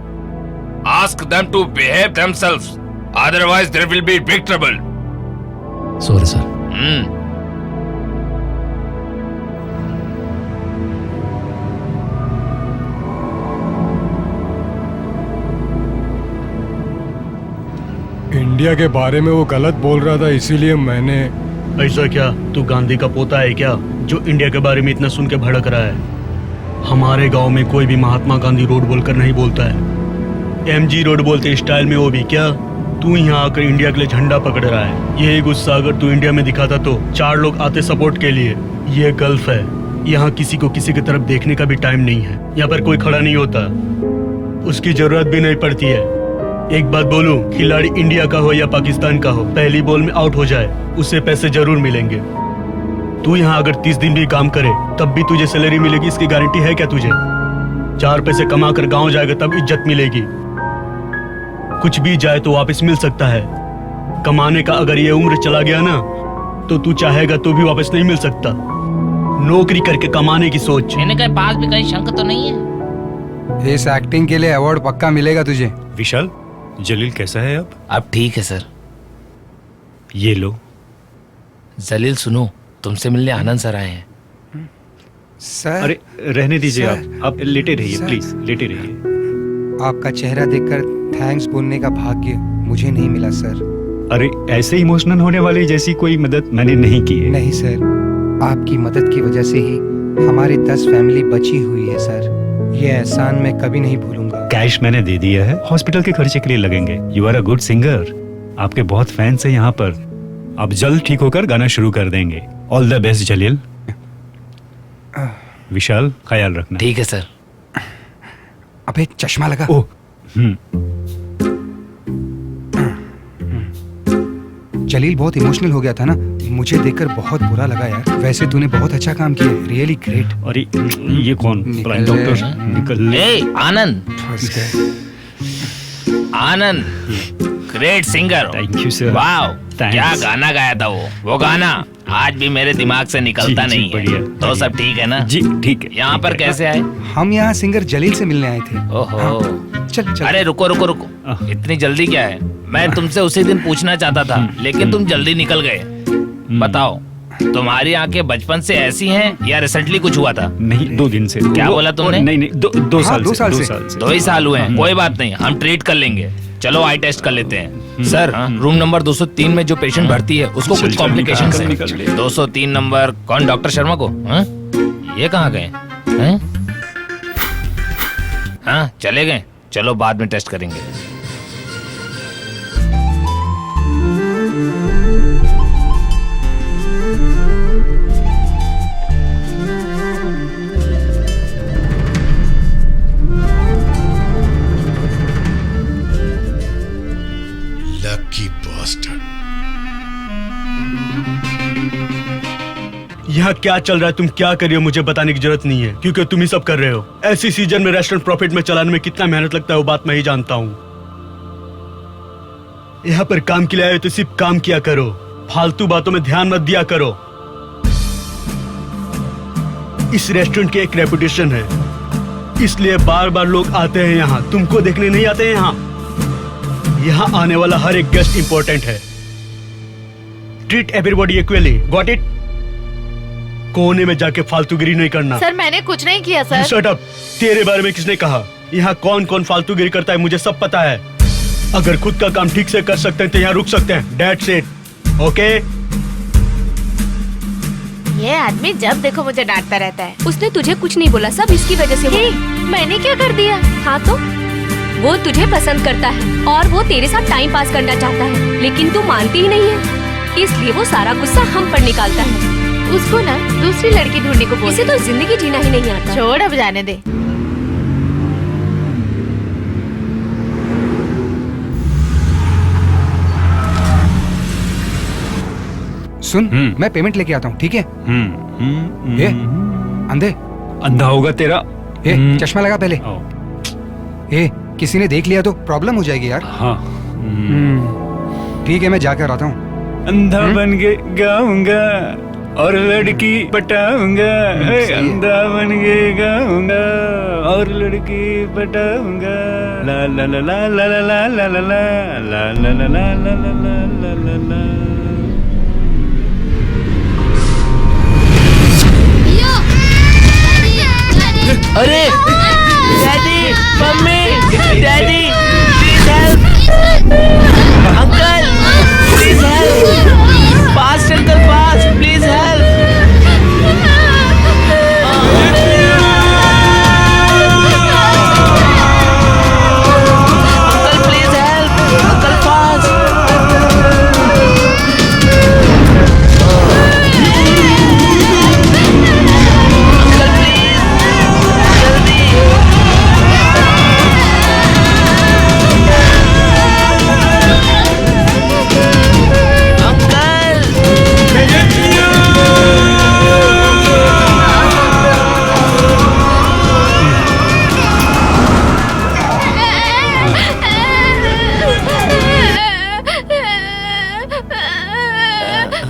Ask them to behave themselves. Otherwise, there will be big trouble. Sorry, sir. India के बारे में वो गलत बोल रहा था, इसीलिए मैंने। ऐसा क्या? तू गांधी का पोता है क्या, जो इंडिया के बारे में इतना सुन के भड़क रहा है? हमारे गांव में कोई भी महात्मा गांधी रोड बोलकर नहीं बोलता है, MG रोड बोलते स्टाइल में, वो भी क्या तू यहाँ आकर इंडिया के लिए झंडा पकड़ रहा है। यही गुस्सा अगर तू इंडिया में दिखाता तो 4 लोग आते सपोर्ट के लिए। ये गल्फ है, यहाँ किसी को किसी की तरफ देखने का भी टाइम नहीं है। यहाँ पर कोई खड़ा नहीं होता, उसकी जरूरत भी नहीं पड़ती है। एक बात बोलूं, खिलाड़ी इंडिया का हो या पाकिस्तान का हो, पहली बॉल में आउट हो जाए उसे पैसे जरूर मिलेंगे। तू यहाँ अगर 30 दिन भी काम करे तब भी तुझे सैलरी मिलेगी, इसकी गारंटी है क्या तुझे? 4 पैसे कमा कर गाँव जाएगा तब इज्जत मिलेगी। कुछ भी जाए तो वापस मिल सकता है। कमाने का अगर ये उम्र चला गया ना तो तू चाहेगा तो भी वापस नहीं मिल सकता। नौकरी करके कमाने की सोच। इनके पास भी कहीं शंक तो नहीं है? इस एक्टिंग के लिए अवार्ड पक्का मिलेगा तुझे। विशाल, जलील कैसा है अब? अब ठीक है सर। ये लो। जलील सुनो, तुमसे मिलने आनंद सर आए हैं। सर, अरे रहने दीजिए, सर, आप लेटे रहिए, सर। प्लीज लेटे रहिए। आपका चेहरा देखकर थैंक्स बोलने का भाग्य मुझे नहीं मिला सर। अरे ऐसे इमोशनल होने वाली जैसी कोई मदद मैंने नहीं की है। नहीं सर, आपकी मदद की वजह से ही हमारी 10 फैमिली बची हुई है सर। ये एहसान मैं कभी नहीं भूलूंगा। कैश मैंने दे दिया है, हॉस्पिटल के खर्चे के लिए लगेंगे। You are a good singer, आपके बहुत फैंस हैं यहाँ पर। आप जल्द ठीक होकर गाना शुरू कर देंगे। ऑल द बेस्ट जलील। विशाल, ख्याल रखना। ठीक है सर। अबे चश्मा लगा। ओह, जलील बहुत इमोशनल हो गया था ना, मुझे देखकर बहुत बुरा लगा यार। वैसे तूने बहुत अच्छा काम किया, रियली ग्रेट। अरे ये कौन? निकल डॉक्टर निकल। ए आनंद, फंस गए। Anand great singer. Thank you sir. Wow, Thanks. क्या गाना गाया था वो गाना आज भी मेरे दिमाग से निकलता जी, नहीं बढ़िया, है। तो सब ठीक है ना? जी ठीक है। यहाँ पर कैसे आए? हम यहाँ सिंगर जलील से मिलने आए थे। ओहो। हाँ, चल चल। अरे रुको रुको रुको, इतनी जल्दी क्या है? मैं तुमसे उसी दिन पूछना चाहता था, लेकिन तुम जल्दी निकल गए। बताओ, तुम्हारी आंखें बचपन से ऐसी हैं या रिसेंटली कुछ हुआ था? नहीं, 2 दिन से। क्या बोला तुमने? नहीं, 2 हाँ, साल दो से। साल 2 से। साल से। 2 ही साल हुए हैं, कोई बात नहीं, हम ट्रीट कर लेंगे। चलो आई टेस्ट कर लेते हैं। सर, रूम नंबर 203 में जो पेशेंट भर्ती है उसको कुछ कॉम्प्लिकेशन है। 203 नंबर। कौन? डॉक्टर शर्मा को? ये कहाँ गए? हाँ चले गए, चलो बाद में टेस्ट करेंगे। Lucky bastard. यहाँ क्या चल रहा है, तुम क्या कर रहे हो, मुझे बताने की जरूरत नहीं है, क्योंकि तुम ही सब कर रहे हो। ऐसी सीजन में रेस्टोरेंट प्रॉफिट में चलाने में कितना मेहनत लगता है वो बात मैं ही जानता हूँ। यहाँ पर काम के लिए आए तो सिर्फ काम किया करो, फालतू बातों में ध्यान मत दिया करो। इस रेस्टोरेंट की एक रेपुटेशन है, इसलिए बार बार लोग आते हैं यहाँ, तुमको देखने नहीं आते हैं यहाँ। यहाँ आने वाला हर एक गेस्ट इंपॉर्टेंट है। Treat everybody equally, got it? कोने में जाके फालतूगिरी नहीं करना। सर मैंने कुछ नहीं किया सर। Shut up. तेरे बारे में किसने कहा? यहाँ कौन कौन फालतूगिरी करता है मुझे सब पता है। अगर खुद का काम ठीक से कर सकते हैं तो यहाँ रुक सकते हैं। That's it, okay? ये आदमी जब देखो मुझे डांटता रहता है। उसने तुझे कुछ नहीं बोला, सब इसकी वजह से हे, मैंने क्या कर दिया? हाँ तो वो तुझे पसंद करता है और वो तेरे साथ टाइम पास करना चाहता है, लेकिन तू मानती ही नहीं है, इसलिए वो सारा गुस्सा हम पर निकालता है। उसको ना दूसरी लड़की ढूंढने को बोल। इसे तो जिंदगी जीना ही नहीं आता। छोड़, अब जाने दे। सुन, मैं पेमेंट लेके आता हूँ, ठीक है? ए, अंधे, अंधा होगा तेरा। ए, चश्मा लगा पहले। ए, किसी ने देख लिया तो प्रॉब्लम हो जाएगी यार। हाँ ठीक है, मैं जाकर आता हूँ। अंधा बन के गाऊंगा और लड़की पटाऊंगा। अंधा बन के गाऊंगा और लड़की पटाऊंगा। ला ला ला ला ला ला ला ला ला ला ला ला ला ला ला ला ला। अरे daddy, mummy, daddy, please help, uncle.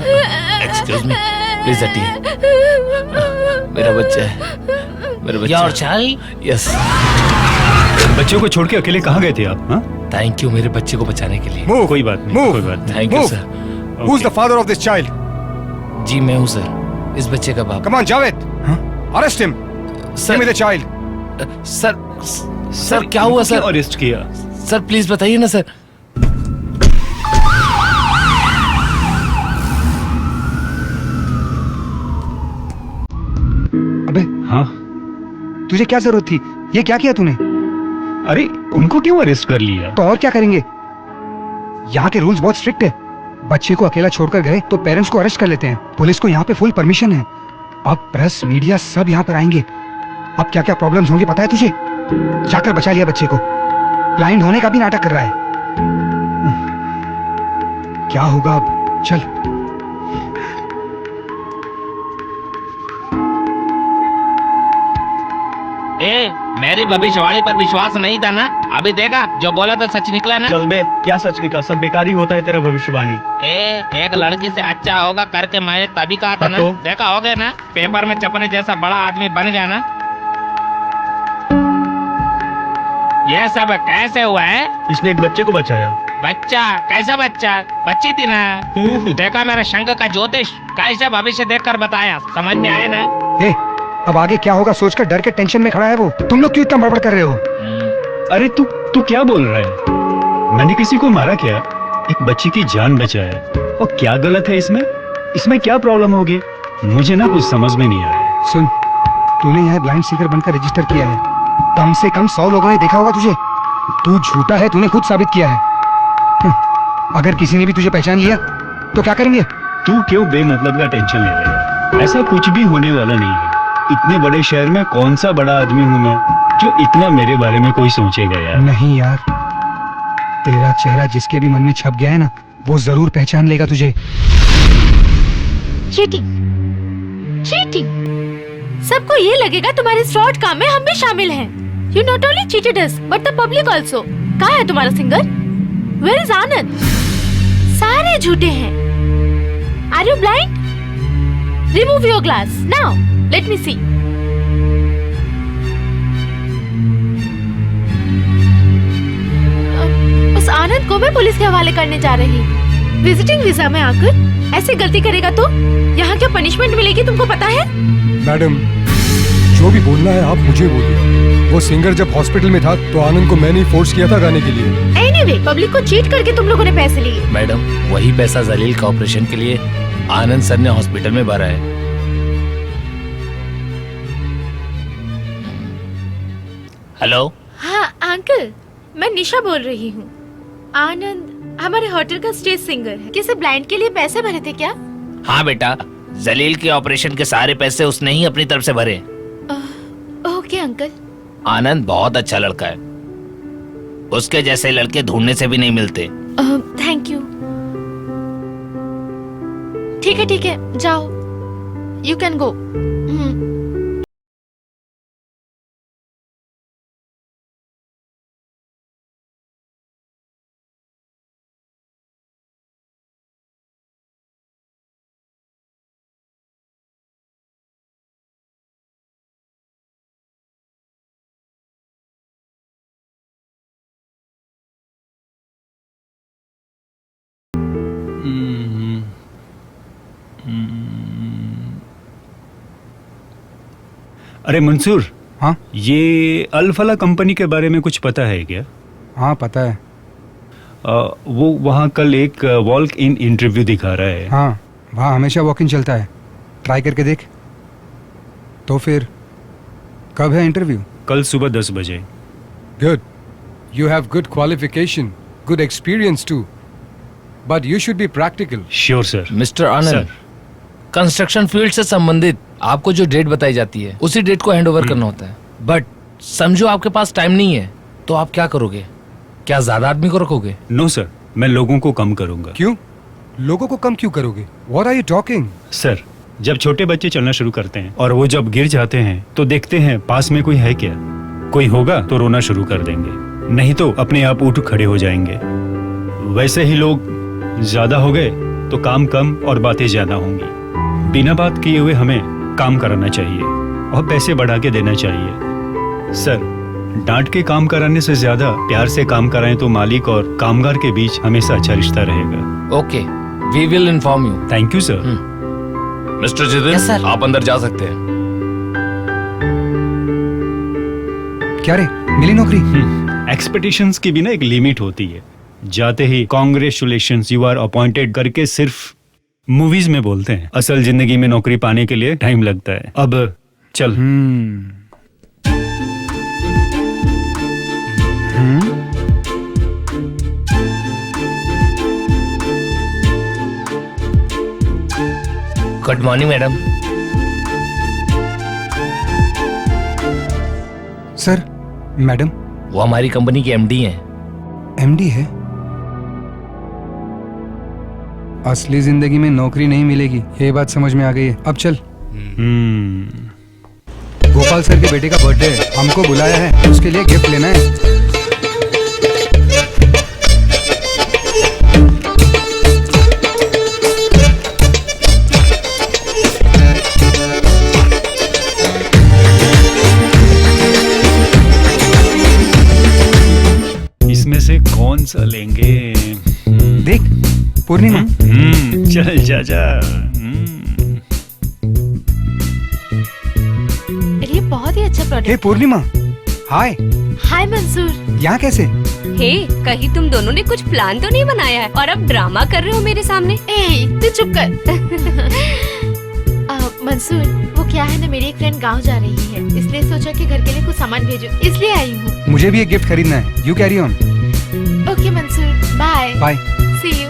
Excuse me, please हटिए। मेरा बच्चा है, मेरा बच्चा। Your child? यस। बच्चों को छोड़ के अकेले कहाँ गए थे आप? हाँ? थैंक यू मेरे बच्चे को बचाने के लिए। Move. कोई बात नहीं, Move. कोई बात नहीं। Thank you Move. Sir. Who's the father of this child? जी मैं हूँ सर, इस बच्चे का बाप। Come on, Javed. Arrest him. Give me the child. Sir क्या हुआ सर? अरेस्ट किया? सर प्लीज बताइए ना सर। अबे हाँ? तुझे क्या जरूरत थी? ये क्या किया तूने? अरे उनको क्यों अरेस्ट कर लिया? तो और क्या करेंगे? यहाँ के रूल्स बहुत स्ट्रिक्ट है। बच्चे को अकेला छोड़कर गए तो पेरेंट्स को अरेस्ट कर लेते हैं। पुलिस को यहाँ पे फुल परमिशन है। अब प्रेस मीडिया सब यहाँ पर आएंगे। अब क्या क्या प्रॉब्लम्स होंगे पता है तुझे? जाकर बचा लिया बच्चे को। ब्लाइंड होने का भी नाटक कर रहा है। क्या होगा अब? चल। मेरी भविष्यवाणी पर विश्वास नहीं था ना? अभी देखा जो बोला था सच निकला ना? चल बे, क्या सच निकला? सब बेकार ही होता है तेरा भविष्यवाणी। एक लड़की से अच्छा होगा करके मैंने तभी कहा था ना। तो? देखा हो गया ना, पेपर में छपने जैसा बड़ा आदमी बन गया ना। ये सब कैसे हुआ है? इसने एक बच्चे को बचाया। बच्चा? कैसा बच्चा? बच्ची थी ना। देखा मेरे शंख का ज्योतिष कैसे भविष्य देखकर बताया, समझ में आया ना? अब आगे क्या होगा सोचकर डर के टेंशन में खड़ा है वो। तुम लोग क्यों इतना बड़बड़ कर रहे हो? अरे तू क्या बोल रहा है? मैंने किसी को मारा क्या? एक बच्ची की जान बचाया। और क्या गलत है इसमें? इसमें क्या प्रॉब्लम होगी? मुझे ना कुछ समझ में नहीं आया। सुन, तूने यहाँ ब्लाइंड सीकर बनकर रजिस्टर किया है। कम से कम 100 लोगों ने देखा होगा तुझे। तू झूठा है, तूने खुद साबित किया है। अगर किसी ने भी तुझे पहचान लिया तो क्या करेंगे? तू क्यों बेमतलब का टेंशन ले रहा है? ऐसा कुछ भी होने वाला नहीं है। इतने बड़े शहर में कौन सा बड़ा आदमी हूँ मैं जो इतना मेरे बारे में कोई सोचेगा यार? नहीं यार, तेरा चेहरा जिसके भी मन में छप गया है ना, वो जरूर पहचान लेगा तुझे। Cheating, cheating. सबको ये लगेगा तुम्हारे फ्रॉड काम में हम भी शामिल हैं। You not only cheated us, but the public also. कहाँ है तुम्हारा सिंगर? Where is आनंद? सारे झूठे हैं। Are you blind? Remove your glass now. Let me see. उस आनंद को मैं पुलिस के हवाले करने जा रही हूँ। विजिटिंग वीजा में आकर ऐसी गलती करेगा तो यहाँ क्या पनिशमेंट मिलेगी तुमको पता है? मैडम, जो भी बोलना है आप मुझे बोलिए। वो सिंगर जब हॉस्पिटल में था तो आनंद को मैंने फोर्स किया था गाने के लिए। Anyway, पब्लिक को चीट करके तुम लोगों ने पैसे लिए। मैडम, वही पैसा जलील का ऑपरेशन के लिए आनंद सर ने हॉस्पिटल में भरा है। हेलो। हाँ अंकल, मैं निशा बोल रही हूँ। आनंद हमारे होटल का स्टेज सिंगर है। किसी ब्लाइंड के लिए पैसे भरे थे क्या? हाँ बेटा, जलील के ऑपरेशन के सारे पैसे उसने ही अपनी तरफ से भरे। Okay uncle. आनंद बहुत अच्छा लड़का है। उसके जैसे लड़के ढूंढने से भी नहीं मिलते। Thank you. ठीक है, जाओ। यू कैन गो। अरे मंसूर, हाँ ये अलफला कंपनी के बारे में कुछ पता है क्या? हाँ पता है। वो वहाँ कल एक वॉक इन इंटरव्यू दिखा रहा है। हाँ, वहाँ हमेशा वॉक इन चलता है। ट्राई करके देख। तो फिर कब है इंटरव्यू? कल सुबह 10 बजे। Good, you have good qualification, good experience too, but you should be practical. Sure sir. Mister Anand, construction field से संबंधित आपको जो डेट बताई जाती है उसी डेट को हैंड ओवर करना होता है। बट समझो आपके पास टाइम नहीं है तो आप क्या करोगे? क्या ज्यादा आदमी को रखोगे? नो सर, मैं लोगों को कम करूंगा। क्यों? लोगों को कम क्यों करोगे? What are you talking? Sir, जब छोटे बच्चे चलना शुरू करते हैं और वो जब गिर जाते हैं तो देखते हैं पास में कोई है क्या। कोई होगा तो रोना शुरू कर देंगे, नहीं तो अपने आप उठ खड़े हो जाएंगे। वैसे ही लोग ज्यादा हो गए तो काम कम और बातें ज्यादा होंगी। बिना बात किए हुए हमें काम कराना चाहिए और पैसे बढ़ा के देना चाहिए। सर, डांट के काम कराने से ज्यादा प्यार से काम कराएं तो मालिक और कामगार के बीच हमेशा अच्छा रिश्ता रहेगा। Okay, we will inform you. Thank you sir. Mister Jitin, आप अंदर जा सकते हैं। क्या रे, मिली नौकरी? एक्सपेक्टेशंस की भी ना एक लिमिट होती है। जाते ही कांग्रेचुलेशंस, यू आर अपॉइंटेड करके सिर्फ मूवीज में बोलते हैं। असल जिंदगी में नौकरी पाने के लिए टाइम लगता है। अब चल। Good morning madam. Sir, madam. वो हमारी कंपनी के एमडी हैं। एमडी है? असली जिंदगी में नौकरी नहीं मिलेगी, ये बात समझ में आ गई है। अब चल। गोपाल सर के बेटे का बर्थडे है, हमको बुलाया है, उसके लिए गिफ्ट लेना है। इसमें से कौन सा लेंगे? देख, पूर्णिमा। चल जा जा। ये बहुत ही अच्छा प्रोडक्ट। हे पूर्णिमा, हाय। हाय मंसूर। यहाँ कैसे? हे, कहीं तुम दोनों ने कुछ प्लान तो नहीं बनाया है और अब ड्रामा कर रहे हो मेरे सामने? ए, तू चुप कर। मंसूर, वो क्या है ना, मेरी एक फ्रेंड गांव जा रही है, इसलिए सोचा कि घर के लिए कुछ सामान भेजो, इसलिए आई हूँ। मुझे भी एक गिफ्ट खरीदना है। You carry on. Okay Mansoor, bye. Bye. See you.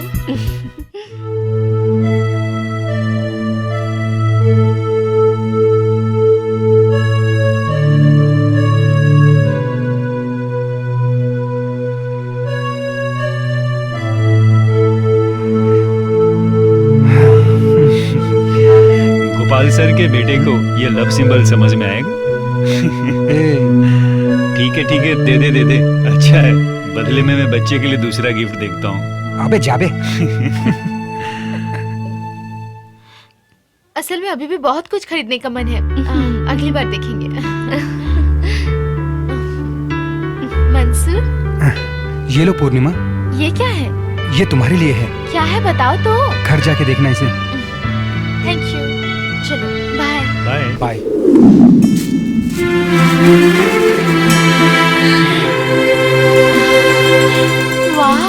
Gopal sir के बेटे को ये लव सिंबल समझ में आएगा? ठीक है, दे दे। अच्छा है, बदले में मैं बच्चे के लिए दूसरा गिफ्ट देखता हूँ। अबे जाबे। असल में अभी भी बहुत कुछ खरीदने का मन है। अगली बार देखेंगे। मंसूर, ये लो पूर्णिमा। ये क्या है? ये तुम्हारे लिए है। क्या है बताओ तो। घर जाके देखना इसे। Thank you. चलो, बाय। Bye bye. वाह।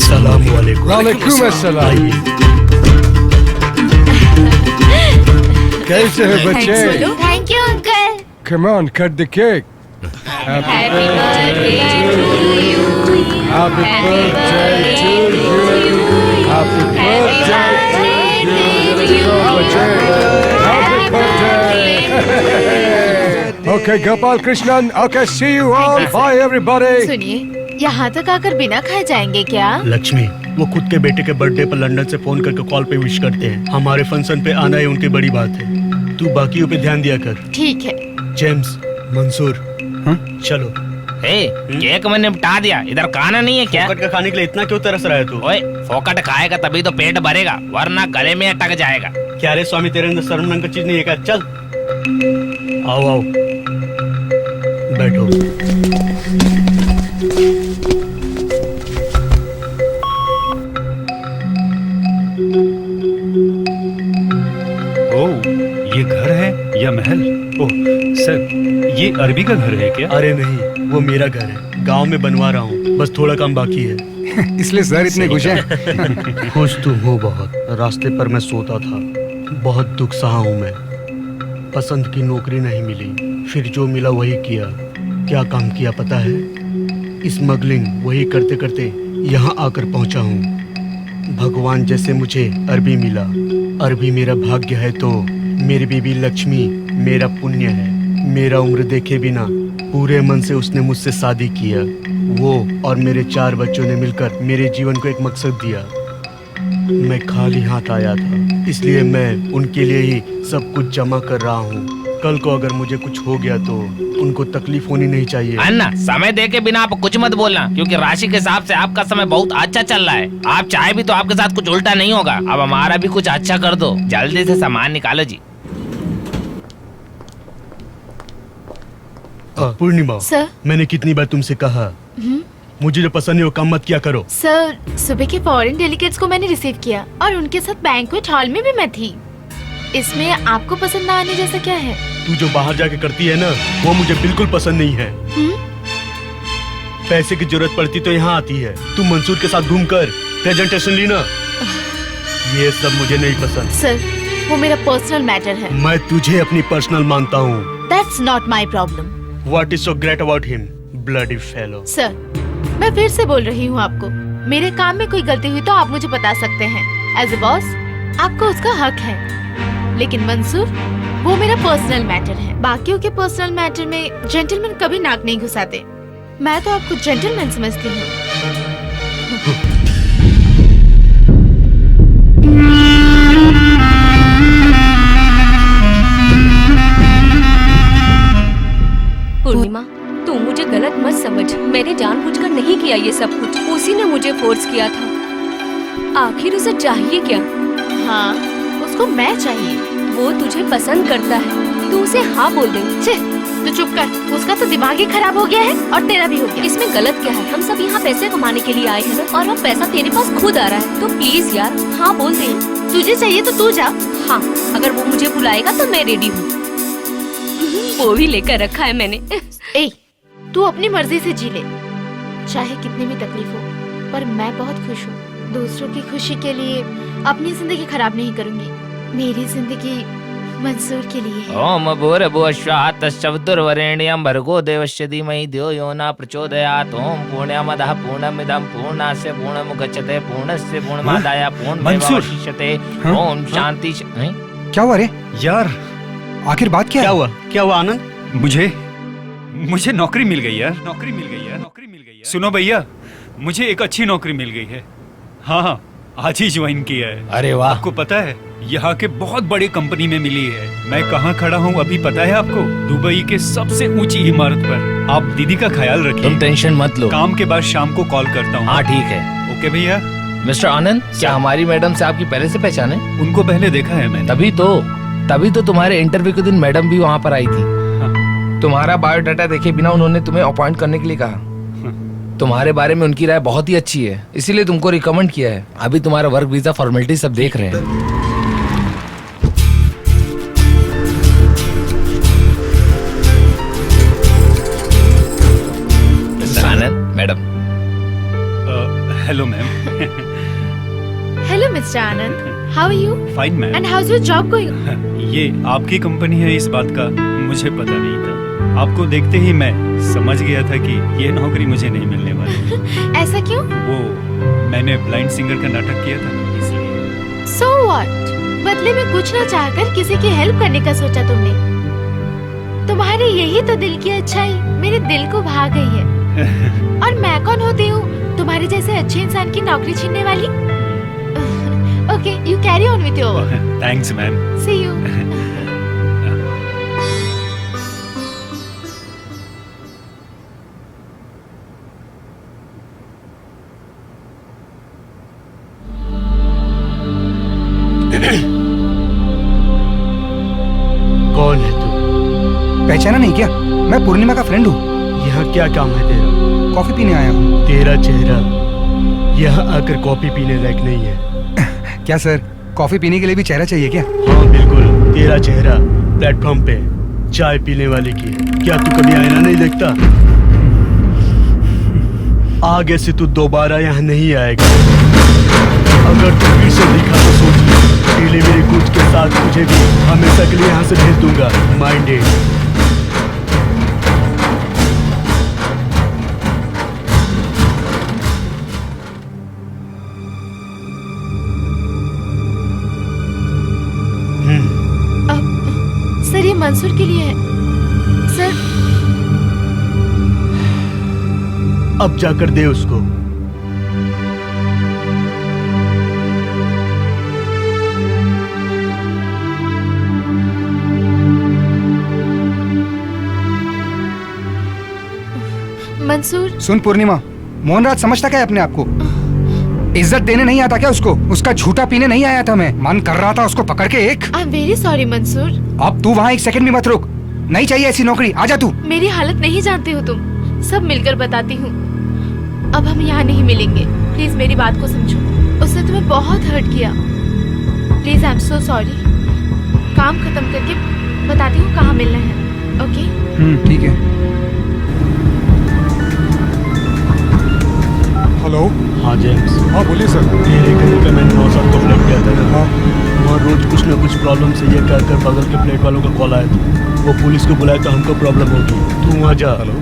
सलाम वालेकुम। वालेकुम अस्सलाम। कैसे है बच्चे? Thank you uncle. Come on, cut the cake. Happy birthday to you. Happy birthday to you. Happy birthday to you. Happy birthday. Okay, Gopal Krishnan. Okay, see you all. Bye everybody. सुनिए, यहाँ तक आकर बिना खाए जाएंगे क्या? लक्ष्मी, वो खुद के बेटे के बर्थडे पर लंदन से फोन करके कॉल पे विश करते हैं। हमारे फंक्शन पे आना ही उनकी बड़ी बात है। तू बाकियों पे ध्यान दिया कर। ठीक है। जेम्स, मंसूर, चलो। केक मैंने निपटा दिया, इधर खाना नहीं है क्या? फोकट का खाने के लिए इतना क्यों तरस रहा है तू? ओए, फोकट खाएगा तभी तो पेट भरेगा, वरना गले में अटक जाएगा। क्या रे स्वामी, तेरे अंदर शर्म नाम का चीज नहीं है क्या? चल आओ बैठो। ओह, ये घर है या महल? ओह सर, ये अरबी का घर है क्या? अरे नहीं, वो मेरा घर है, गांव में बनवा रहा हूँ, बस थोड़ा काम बाकी है। इसलिए सर इतने खुश हैं। खुश तो हूँ बहुत। रास्ते पर मैं सोता था, बहुत दुख सहा हूँ मैं। पसंद की नौकरी नहीं मिली, फिर जो मिला वही किया। क्या काम किया पता है? स्मगलिंग, वही करते करते यहाँ आकर पहुँचा हूँ। भगवान जैसे मुझे अरबी मिला। अरबी मेरा भाग्य है तो मेरी बीबी लक्ष्मी मेरा पुण्य है। मेरा उम्र देखे बिना पूरे मन से उसने मुझसे शादी किया। वो और मेरे 4 बच्चों ने मिलकर मेरे जीवन को एक मकसद दिया। मैं खाली हाथ आया था, इसलिए मैं उनके लिए ही सब कुछ जमा कर रहा हूँ। कल को अगर मुझे कुछ हो गया तो उनको तकलीफ होनी नहीं चाहिए। अन्ना, समय दे के बिना आप कुछ मत बोलना, क्योंकि राशि के हिसाब से आपका समय बहुत अच्छा चल रहा है। आप चाहे भी तो आपके साथ कुछ उल्टा नहीं होगा। अब हमारा भी कुछ अच्छा कर दो, जल्दी से सामान निकालो जी। पूर्णिमा सर, मैंने कितनी बार तुमसे कहा मुझे जो पसंद है वो काम मत किया करो। सर, सुबह के फॉरेन डेलीगेट्स को मैंने रिसीव किया और उनके साथ बैंक्वेट हॉल में भी मैं थी। इसमें आपको पसंद ना आने जैसा क्या है? तू जो बाहर जाके करती है ना, वो मुझे बिल्कुल पसंद नहीं है। पैसे की जरूरत पड़ती तो यहाँ आती है। तू मंसूर के साथ घूमकर प्रेजेंटेशन ली ना, ये सब मुझे नहीं पसंद। सर, वो मेरा पर्सनल मैटर है। मैं तुझे अपनी पर्सनल मानता हूँ। That's not my problem. What is so great about him, bloody fellow? Sir, मैं फिर से बोल रही हूँ आपको, मेरे काम में कोई गलती हुई तो आप मुझे बता सकते हैं। एज ए बॉस आपको उसका हक है, लेकिन मंसूर वो मेरा पर्सनल मैटर है। बाकियों के पर्सनल मैटर में जेंटलमैन कभी नाक नहीं घुसाते। मैं तो आपको जेंटलमैन समझती हूँ। पूर्णिमा, तू मुझे गलत मत समझ। मैंने जानबूझकर नहीं किया ये सब कुछ, उसी ने मुझे फोर्स किया था। आखिर उसे चाहिए क्या? हाँ, उसको मैं चाहिए। वो तुझे पसंद करता है, तू उसे हाँ बोल दे। तो चुप कर, उसका तो दिमाग ही खराब हो गया है और तेरा भी हो गया। इसमें गलत क्या है? हम सब यहाँ पैसे कमाने के लिए आए हैं ना, और अब पैसा तेरे पास खुद आ रहा है, तो प्लीज यार हाँ बोल दे। तुझे चाहिए तो तू जा। हाँ, अगर वो मुझे बुलाएगा तो मैं रेडी हूँ। वो भी लेकर रखा है मैंने। ए, तू अपनी मर्जी से जी ले, चाहे कितनी भी तकलीफ हो, पर मैं बहुत खुश हूँ। दूसरों की खुशी के लिए अपनी जिंदगी खराब नहीं करूँगी। मेरी जिंदगी मंसूर के लिए है। ओम भूर्भुवस्सुः तत्सवितुर्वरेण्यं भर्गो देवस्य धीमहि धियो यो न प्रचोदयात्। ओम पूर्णमदः पूर्णमिदं पूर्णस्य पूर्णमुदच्यते पूर्णस्य पूर्णमादाय पूर्णमेवावशिष्यते। ओम शांति। क्या हुआ रे यार? आखिर बात क्या हुआ? क्या हुआ आनंद? मुझे नौकरी मिल गई यार। नौकरी मिल गई। सुनो भैया, मुझे एक अच्छी नौकरी मिल गई है। हाँ, आज ही ज्वाइन किया है। अरे वाह! आपको पता है, यहाँ के बहुत बड़ी कंपनी में मिली है। मैं कहाँ खड़ा हूँ अभी पता है आपको? दुबई के सबसे ऊंची इमारत पर। आप दीदी का ख्याल रखिए। तुम टेंशन मत लो, काम के बाद शाम को कॉल करता हूँ। हाँ ठीक है। ओके भैया। मिस्टर आनंद, क्या हमारी मैडम से आपकी पहले से पहचान है? उनको पहले देखा है मैंने। तभी तो तुम्हारे इंटरव्यू के दिन मैडम भी वहाँ पर आई थी। हाँ। तुम्हारा बायोडाटा देखे बिना उन्होंने तुम्हें अपॉइंट करने के लिए कहा। तुम्हारे बारे में उनकी राय बहुत ही अच्छी है, इसीलिए तुमको रिकमेंड किया है। अभी तुम्हारा वर्क वीजा फॉर्मेलिटी सब देख रहे हैं। Anand madam. Hello ma'am. Hello mister Anand, how are you? Fine ma'am. And how is your job going? ये आपकी कंपनी है, इस बात का मुझे पता नहीं था। आपको देखते ही मैं समझ गया था कि ये नौकरी मुझे नहीं मिलने वाली। ऐसा क्यों? वो मैंने ब्लाइंड सिंगर का नाटक किया था इसलिए। So what? बदले में कुछ न चाहकर किसी की हेल्प करने का सोचा तुमने। तुम्हारी यही तो दिल की अच्छाई मेरे दिल को भा गई है। और मैं कौन होती हूँ तुम्हारे जैसे अच्छे इंसान की नौकरी छीनने वाली? Okay, you carry on with your work. Thanks ma'am. See you. कौन है तू? पहचाना नहीं क्या? मैं पूर्णिमा का फ्रेंड हूँ। यहाँ क्या काम है तेरा? कॉफी पीने आया हूँ। तेरा चेहरा यहाँ आकर कॉफी पीने लायक नहीं है। क्या सर, कॉफी पीने के लिए भी चेहरा चाहिए क्या? हाँ बिल्कुल, तेरा चेहरा प्लेटफॉर्म पे चाय पीने वाले की। क्या तू कभी आईना नहीं देखता? आगे से तू दोबारा यहाँ नहीं आएगा। अगर तू फिर से दिखा तो सोच डिलीवरी गुड्स के साथ तुझे भी हमेशा के लिए यहाँ से भेज दूंगा। माइंडेड। सर, ये मंसूर के लिए है। सर, अब जाकर दे उसको। मंसूर। सुन पूर्णिमा, मोहनराज समझता क्या है अपने आप को? इज्जत देने नहीं आता क्या उसको? उसका झूठा पीने नहीं आया था मैं, मन कर रहा था उसको पकड़ के एक। I am very sorry Mansoor. अब तू वहाँ एक सेकंड भी मत रुक, नहीं चाहिए ऐसी नौकरी, आजा तू। मेरी हालत नहीं जानते हो तुम, सब मिलकर बताती हूँ। अब हम यहाँ नहीं मिलेंगे, प्लीज मेरी बात को समझो। उसने तुम्हें बहुत हर्ट किया, please I am so sorry. काम खत्म करके बताती हूँ कहाँ मिलना है, ओके? ठीक है। हेलो। हाँ जेम्स। हाँ बोलिए सर। तेरे कहने पे मैंने नौशाद को फ्लैट किया था। हाँ। वहाँ रोज कुछ न कुछ प्रॉब्लम से ये कहकर बगल के फ्लैट वालों का कॉल आया था, वो पुलिस को बुलाया तो हमको प्रॉब्लम होगी, तू वहाँ जा। हेलो।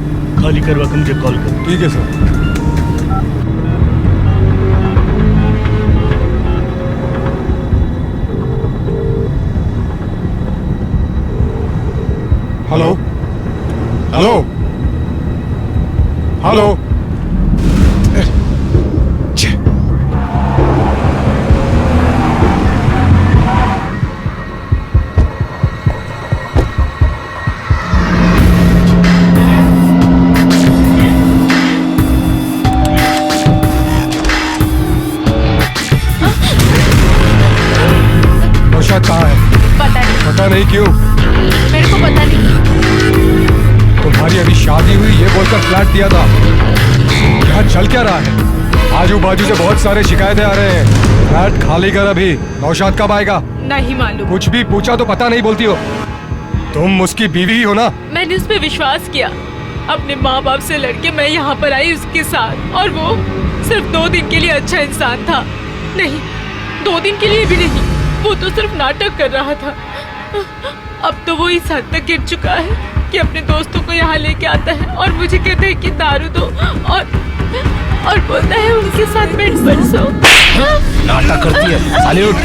खाली करवा के मुझे कॉल कर। ठीक है sir. Hello. Hello. Hello. Naushad कहाँ है? पता नहीं। पता नहीं क्यों? मेरे को पता नहीं। तुम्हारी अभी शादी हुई ये बोलकर फ्लैट दिया था, यहाँ चल क्या रहा है? आजू बाजू से बहुत सारे शिकायतें आ रहे हैं, फ्लैट खाली कर अभी। नौशाद कब आएगा? नहीं मालूम। कुछ भी पूछा तो पता नहीं बोलती हो। तुम उसकी बीवी ही हो ना? मैंने उस पर विश्वास किया, अपने माँ बाप से लड़के मैं यहाँ पर आई उसके साथ, और वो सिर्फ 2 दिन के लिए अच्छा इंसान था। नहीं, 2 दिन के लिए भी नहीं, वो तो सिर्फ नाटक कर रहा था। अब तो वो इस हद तक गिर चुका है कि अपने दोस्तों को यहाँ लेके आता है और मुझे कहता है कि दारू दो, और बोलता है उनके साथ बेड पर सो। नाटक करती है साली, उठ।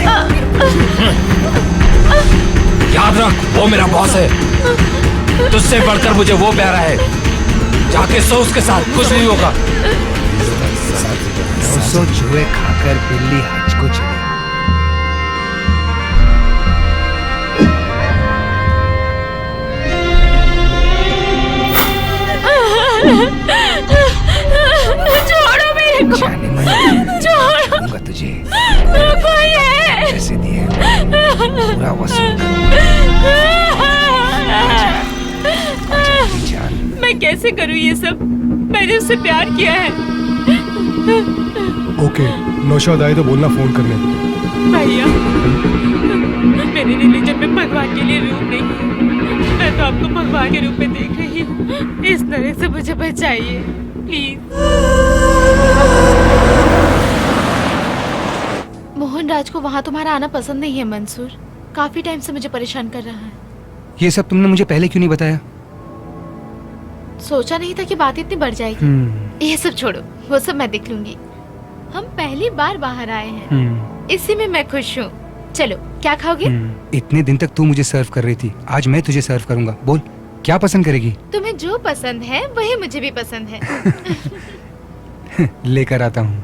याद रख, वो मेरा बॉस है, तुझसे बढ़कर मुझे वो प्यारा है। जाके सो उसके साथ, कुछ नहीं होगा। 900 जुए खाकर बिल्ली हज को चली। छोड़ो मेरे को, छोड़ो तुझे कोई है। पैसे दिए पूरा वसूल मैं कैसे करूँ ये सब? मैंने उससे प्यार किया है। ओके, नौशाद आए तो बोलना फोन करने। भैया, मेरे रिलीजन में भगवान के लिए रूप नहीं है, मैं तो आपको भगवान के रूप में देख रही हूँ। इस तरह से मुझे बचाइए प्लीज। मोहन राज को वहाँ तुम्हारा आना पसंद नहीं है मंसूर, काफी टाइम से मुझे परेशान कर रहा है। ये सब तुमने मुझे पहले क्यों नहीं बताया? सोचा नहीं था कि बात इतनी बढ़ जाएगी। ये सब छोड़ो, वो सब मैं देख लूंगी। हम पहली बार बाहर आए हैं, इसी में मैं खुश हूँ। चलो, क्या खाओगे? इतने दिन तक तू मुझे सर्व कर रही थी, आज मैं तुझे सर्व करूंगा। बोल, क्या पसंद करेगी? तुम्हें जो पसंद है वही मुझे भी पसंद है। लेकर आता हूँ।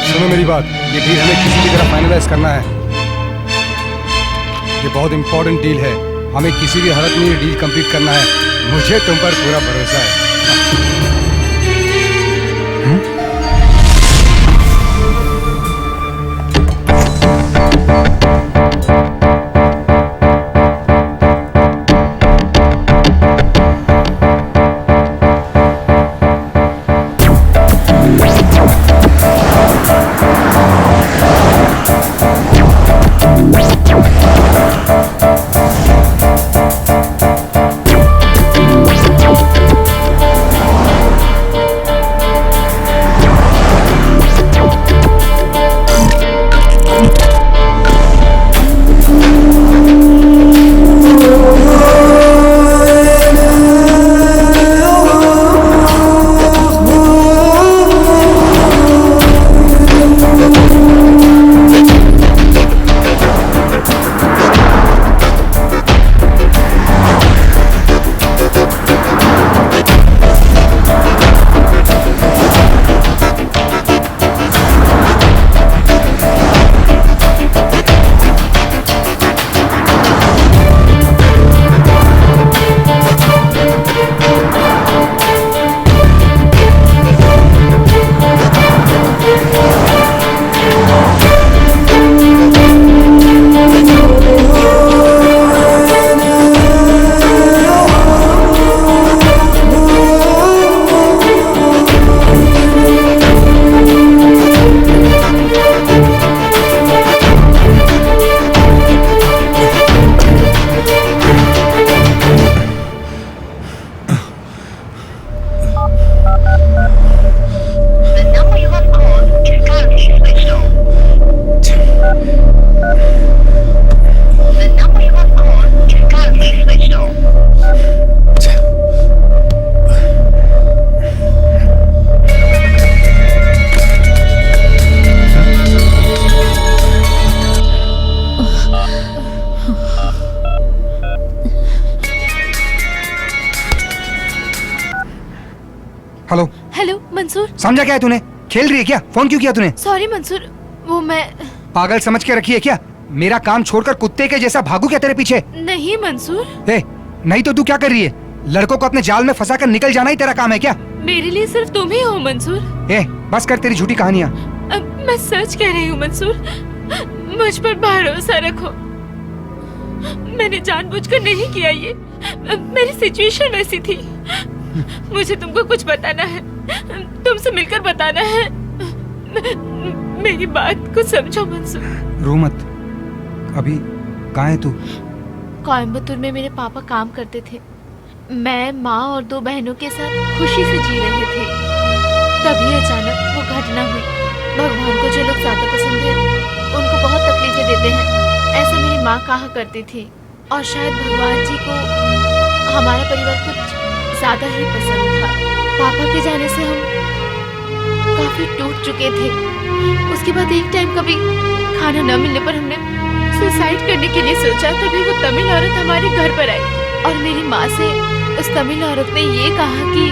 सुनो मेरी बात, ये डील हमें किसी भी तरह फाइनलाइज करना है। ये बहुत इंपॉर्टेंट डील है, हमें किसी भी हालत में ये डील कंप्लीट करना है। मुझे तुम पर पूरा भरोसा है। मंसूर। समझा क्या है तूने? खेल रही है क्या? फोन क्यों किया तूने? सॉरी मंसूर, वो मैं पागल समझ के रखी है क्या? मेरा काम छोड़कर कुत्ते के जैसा भागू क्या तेरे पीछे? नहीं मंसूर। ए, नहीं तो तू क्या कर रही है? लड़कों को अपने जाल में फंसा कर निकल जाना ही तेरा काम है क्या? मेरे लिए सिर्फ तुम ही हो मंसूर। ए, बस कर तेरी झूठी कहानियाँ। मैं सच कह रही हूँ मंसूर, मुझ पर भरोसा रखो। मैंने जानबूझकर नहीं किया ये, मेरी सिचुएशन वैसी थी। मुझे तुमको कुछ बताना है, तुमसे मिलकर बताना है। मेरी बात को समझो मंसूर। रो मत। अभी कहाँ है तू? कोयम्बतूर में मेरे पापा काम करते थे। मैं, माँ और 2 बहनों के साथ खुशी से जी रहे थे। तभी अचानक वो घटना हुई। भगवान को जो लोग ज्यादा पसंद है उनको बहुत तकलीफें देते हैं, ऐसा मेरी माँ कहा करती थी। और शायद भगवान जी को हमारा परिवार कुछ ज्यादा ही पसंद था। पापा के जाने से हम काफी टूट चुके थे। उसके बाद एक टाइम कभी खाना न मिलने पर हमने सुसाइड करने के लिए सोचा। तभी वो तमिल औरत हमारे घर पर आई और मेरी माँ से उस तमिल औरत ने ये कहा कि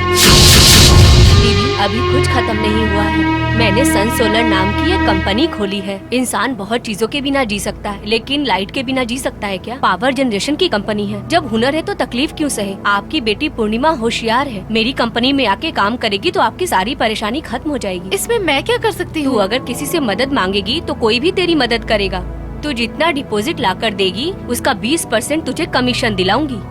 दीदी, अभी कुछ खत्म नहीं हुआ है। मैंने सन सोलर नाम की एक कंपनी खोली है। इंसान बहुत चीजों के बिना जी सकता है, लेकिन लाइट के बिना जी सकता है क्या? पावर जनरेशन की कंपनी है। जब हुनर है तो तकलीफ क्यों सहे? आपकी बेटी पूर्णिमा होशियार है। मेरी कंपनी में आके काम करेगी तो आपकी सारी परेशानी खत्म हो जाएगी। इसमें मैं क्या कर सकती हूँ? तू अगर किसी से मदद मांगेगी तो कोई भी तेरी मदद करेगा। तू जितना डिपॉजिट ला कर देगी उसका 20% तुझे कमीशन दिलाऊंगी।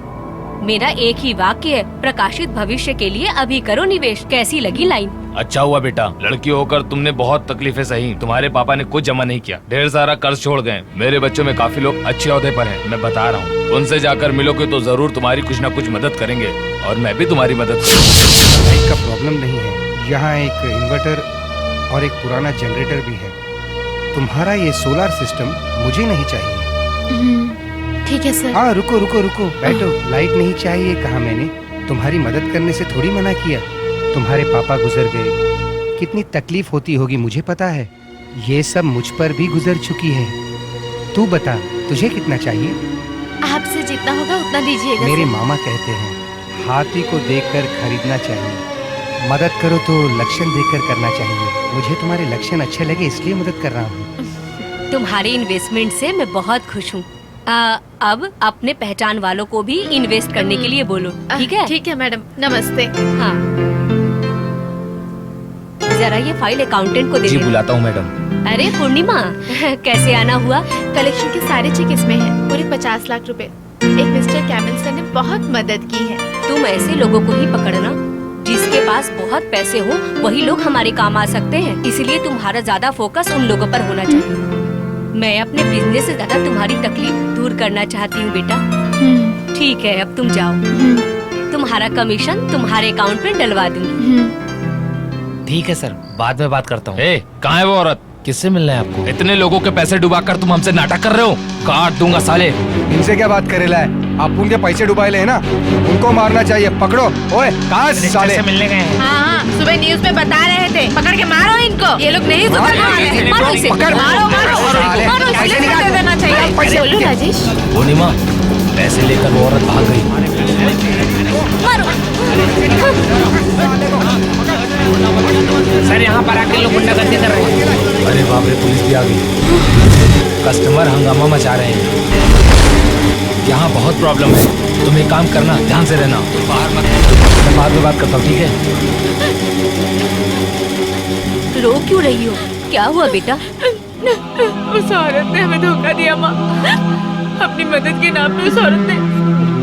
मेरा एक ही वाक्य है, प्रकाशित भविष्य के लिए अभी करो निवेश। कैसी लगी लाइन? अच्छा हुआ बेटा, लड़की होकर तुमने बहुत तकलीफें सही। तुम्हारे पापा ने कुछ जमा नहीं किया, ढेर सारा कर्ज छोड़ गए। मेरे बच्चों में काफी लोग अच्छे ओहदे पर हैं, मैं बता रहा हूँ। उनसे जाकर मिलोगे तो जरूर तुम्हारी कुछ न कुछ मदद करेंगे और मैं भी तुम्हारी मदद करूँगा। लाइट का प्रॉब्लम नहीं है, यहाँ एक इन्वर्टर और एक पुराना जनरेटर भी है। तुम्हारा ये सोलर सिस्टम मुझे नहीं चाहिए। ठीक है सर। हाँ, रुको रुको रुको, बैठो। लाइट नहीं चाहिए कहा मैंने? तुम्हारी मदद करने से थोड़ी मना किया। तुम्हारे पापा गुजर गए, कितनी तकलीफ होती होगी मुझे पता है। ये सब मुझ पर भी गुजर चुकी है। तू बता, तुझे कितना चाहिए? आपसे जितना होगा उतना दीजिएगा। मेरे मामा कहते हैं हाथी को देखकर खरीदना चाहिए, मदद करो तो लक्षण देखकर करना चाहिए। मुझे तुम्हारे लक्षण अच्छे लगे इसलिए मदद कर रहा हूँ। तुम्हारे इन्वेस्टमेंट से मैं बहुत खुश हूँ। अब अपने पहचान वालों को भी इन्वेस्ट करने के लिए बोलो, ठीक है? ठीक है मैडम, नमस्ते। हाँ, जरा ये फाइल अकाउंटेंट को दे जी देना। बुलाता हूँ मैडम। अरे पूर्णिमा, कैसे आना हुआ? कलेक्शन के सारे चेक इसमें हैं, पूरे 50 लाख रुपए। एक मिस्टर कैमल सर ने बहुत मदद की है। तुम ऐसे लोगों को ही पकड़ना जिसके पास बहुत पैसे हो, वही लोग हमारे काम आ सकते हैं। इसलिए तुम्हारा ज्यादा फोकस उन लोगों पर होना चाहिए। मैं अपने बिजनेस से ज्यादा तुम्हारी तकलीफ दूर करना चाहती हूँ बेटा। ठीक है, अब तुम जाओ। तुम्हारा कमीशन तुम्हारे अकाउंट में डलवा दूंगी। ठीक है सर, बाद में बात करता हूँ। कहाँ है वो औरत? किससे मिलना है आपको? इतने लोगों के पैसे डुबाकर तुम हमसे नाटक कर रहे हो, काट दूंगा साले। इनसे क्या बात करेला है? आप उनके पैसे डुबाए ले ना, उनको मारना चाहिए। पकड़ो। ओए, कहाँ साले? मिलने गए हैं। हाँ, सुबह न्यूज में बता रहे थे, पकड़ के मारो इनको। ये लोग नहीं सुधरने वाले हैं। मारो इसे, पकड़। मारो मारो साले, मारो, पैसे इसे निकाल। दे देना चाहिए। पैसे बोलो राजेश। पूर्णिमा, पैसे लेकर वो औरत भाग गई। सर यहाँ पर आके लोग गुंडागर्दी कर रहे हैं। अरे बाप रे, पुलिस भी आ गई। कस्टमर हंगामा मचा रहे हैं। यहाँ बहुत प्रॉब्लम है, तुम एक काम करना, ध्यान से रहना, बाहर मत। मैं बाद में बात करता हूँ, ठीक है? रो क्यों रही हो? क्या हुआ बेटा? उस औरत ने हमें धोखा दिया माँ। अपनी मदद के नाम पे उस औरत ने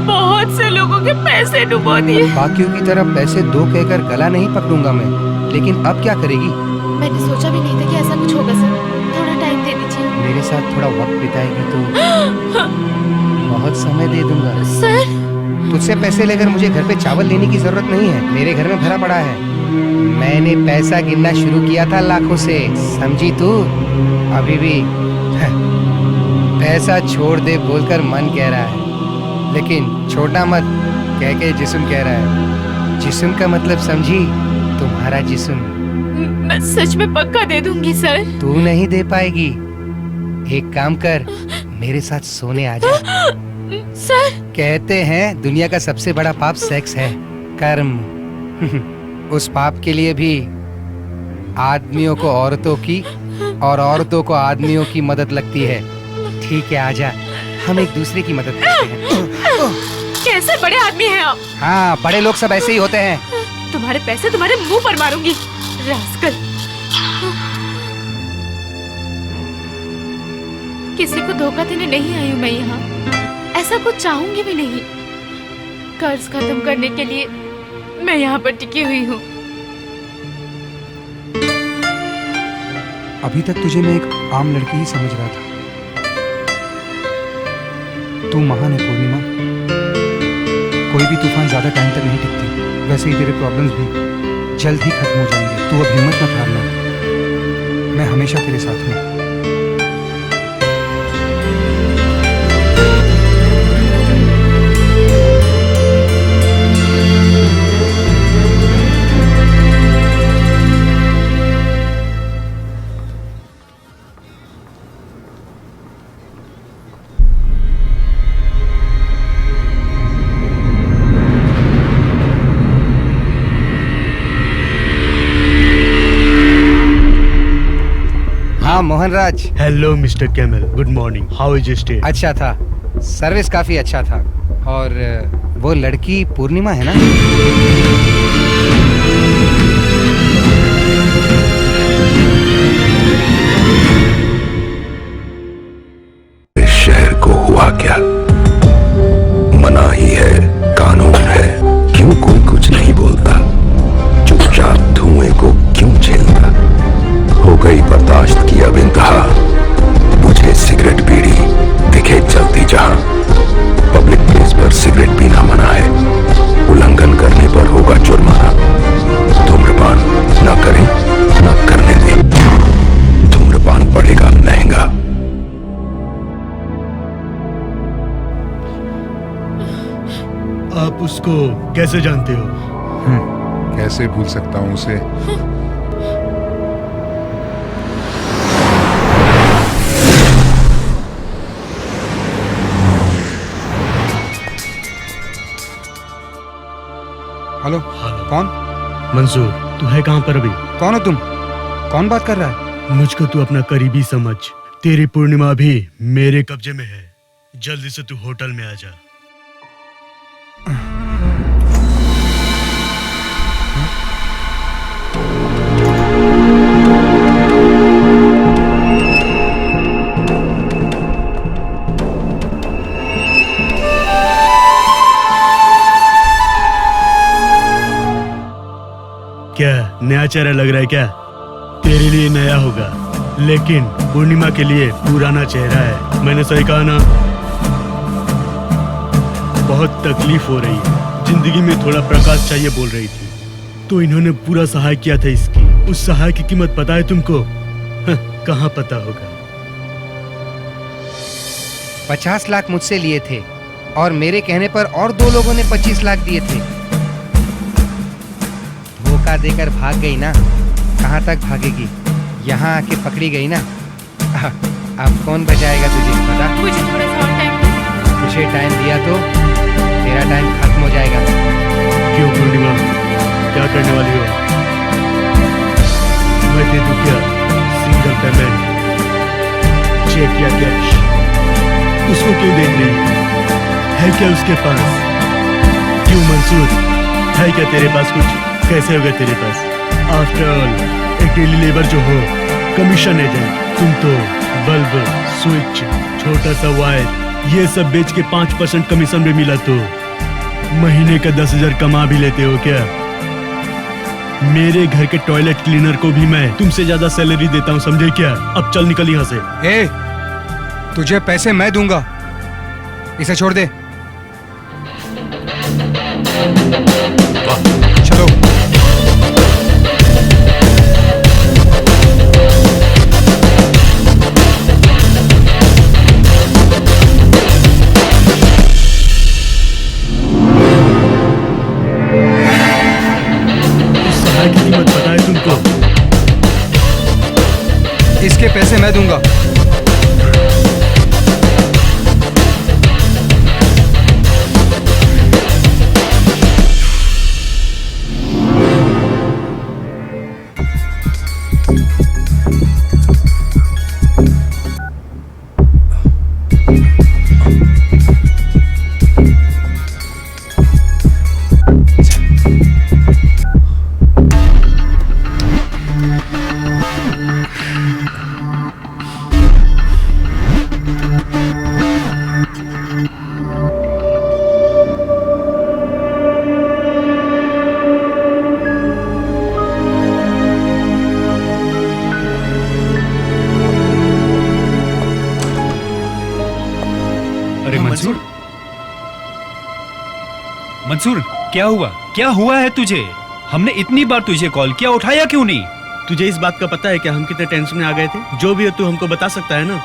बहुत से लोगों के पैसे डुबो दिए। बाकियों की तरह पैसे दो कहकर गला नहीं पकड़ूंगा मैं, लेकिन अब क्या करेगी? मैंने सोचा भी नहीं था कि ऐसा कुछ होगा सर। थोड़ा टाइम दे दीजिए। मेरे साथ थोड़ा वक्त बिताएगी तो बहुत समय दे दूंगा। सर, तुझसे पैसे लेकर मुझे घर पे चावल लेने की जरूरत नहीं है, मेरे घर में भरा पड़ा है। मैंने पैसा गिनना शुरू किया था लाखों से, समझी तू? अभी भी पैसा छोड़ दे बोलकर मन कह रहा है, लेकिन छोड़ना मत कह के जिस्म कह रहा है। जिस्म का मतलब समझी? तुम्हारा जिस्म। मैं सच में पक्का दे दूंगी सर। तू नहीं दे पाएगी। एक काम कर, मेरे साथ सोने आ जा। सर, कहते हैं दुनिया का सबसे बड़ा पाप सेक्स है, कर्म। उस पाप के लिए भी आदमियों को औरतों की और औरतों को आदमियों की मदद लगती है। ठीक है, आजा, हम एक दूसरे की मदद करते हैं। कैसे बड़े आदमी हैं आप? हाँ, बड़े लोग सब ऐसे ही होते हैं। तुम्हारे पैसे तुम्हारे मुंह पर मारूंगी, रास्कल। किसी को धोखा देने नहीं आई हूँ मैं यहाँ, ऐसा कुछ चाहूंगी भी नहीं। कर्ज खत्म करने के लिए मैं यहाँ पर टिकी हुई हूँ। अभी तक तुझे मैं एक आम लड़की ही समझ रहा था। तू महान है पूर्णिमा। कोई भी तूफान ज्यादा टाइम तक नहीं टिकती। वैसे ही तेरे प्रॉब्लम्स भी जल्द ही खत्म हो जाएंगे। तू अब हिम्मत मत हारना, मैं हमेशा तेरे साथ हूँ। Mohanraj. Hello mister camel, good morning. How is your stay? अच्छा था, सर्विस काफी अच्छा था। और वो लड़की पूर्णिमा है ना? इस शहर को हुआ क्या? मनाही है, कानून है, क्यों कोई कुछ नहीं बोलता? चुपचाप धुएं को क्यों झेलता? हो गई बर्दाश्त की अब इंतहा। मुझे सिगरेट बीड़ी दिखे चलती जहां। पब्लिक प्लेस पर सिगरेट पीना मना है, उल्लंघन करने पर होगा जुर्माना। धूम्रपान न करें, न करने दें। धूम्रपान पड़ेगा महंगा। आप उसको कैसे जानते हो? कैसे भूल सकता हूं उसे? हेलो, कौन? मंसूर, तू है कहाँ पर अभी? कौन हो तुम? कौन बात कर रहा है? मुझको तू अपना करीबी समझ। तेरी पूर्णिमा भी मेरे कब्जे में है। जल्दी से तू होटल में आ जा। क्या नया चेहरा लग रहा है क्या? तेरे लिए नया होगा, लेकिन पूर्णिमा के लिए पुराना चेहरा है। मैंने सही कहा ना? बहुत तकलीफ हो रही है, जिंदगी में थोड़ा प्रकाश चाहिए बोल रही थी, तो इन्होंने पूरा सहाय किया था इसकी। उस सहाय की कीमत पता है तुमको? कहाँ पता होगा। 50 लाख मुझसे लिए थे और मेरे कहने पर और 2 लोगों ने 25 लाख दिए थे। धोखा देकर भाग गई ना? कहाँ तक भागेगी? यहाँ आके पकड़ी गई ना? अब कौन बचाएगा तुझे? पता? मुझे थोड़ा सा और टाइम दो। तुझे टाइम दिया तो तेरा टाइम खत्म हो जाएगा। क्यों पूर्णिमा, क्या करने वाली हो? मैं दे दूं क्या? सिंगल पेमेंट, चेक या कैश? उसको क्यों देख रही है? क्या उसके पास? क्यों मंसूर, है क्या तेरे पास कुछ? कैसे होगा तेरे पास? आफ्टर ऑल एक डेली लेबर जो हो, कमीशन एजेंट। तुम तो बल्ब, स्विच, छोटा सा वायर, ये सब बेच के 5% कमीशन भी मिला तो महीने का 10,000 कमा भी लेते हो क्या? मेरे घर के टॉयलेट क्लीनर को भी मैं तुमसे ज्यादा सैलरी देता हूँ, समझे क्या? अब चल निकल यहाँ से। ए, तुझे पैसे मैं दूंगा, इसे छोड़ दे। चलो। की कीमत पता है तुमको? इसके पैसे मैं दूंगा। अरे मंसूर, मंसूर क्या हुआ है तुझे? हमने इतनी बार तुझे कॉल किया, उठाया क्यों नहीं? तुझे इस बात का पता है क्या हम कितने टेंशन में आ गए थे? जो भी हो तू हमको बता सकता है ना।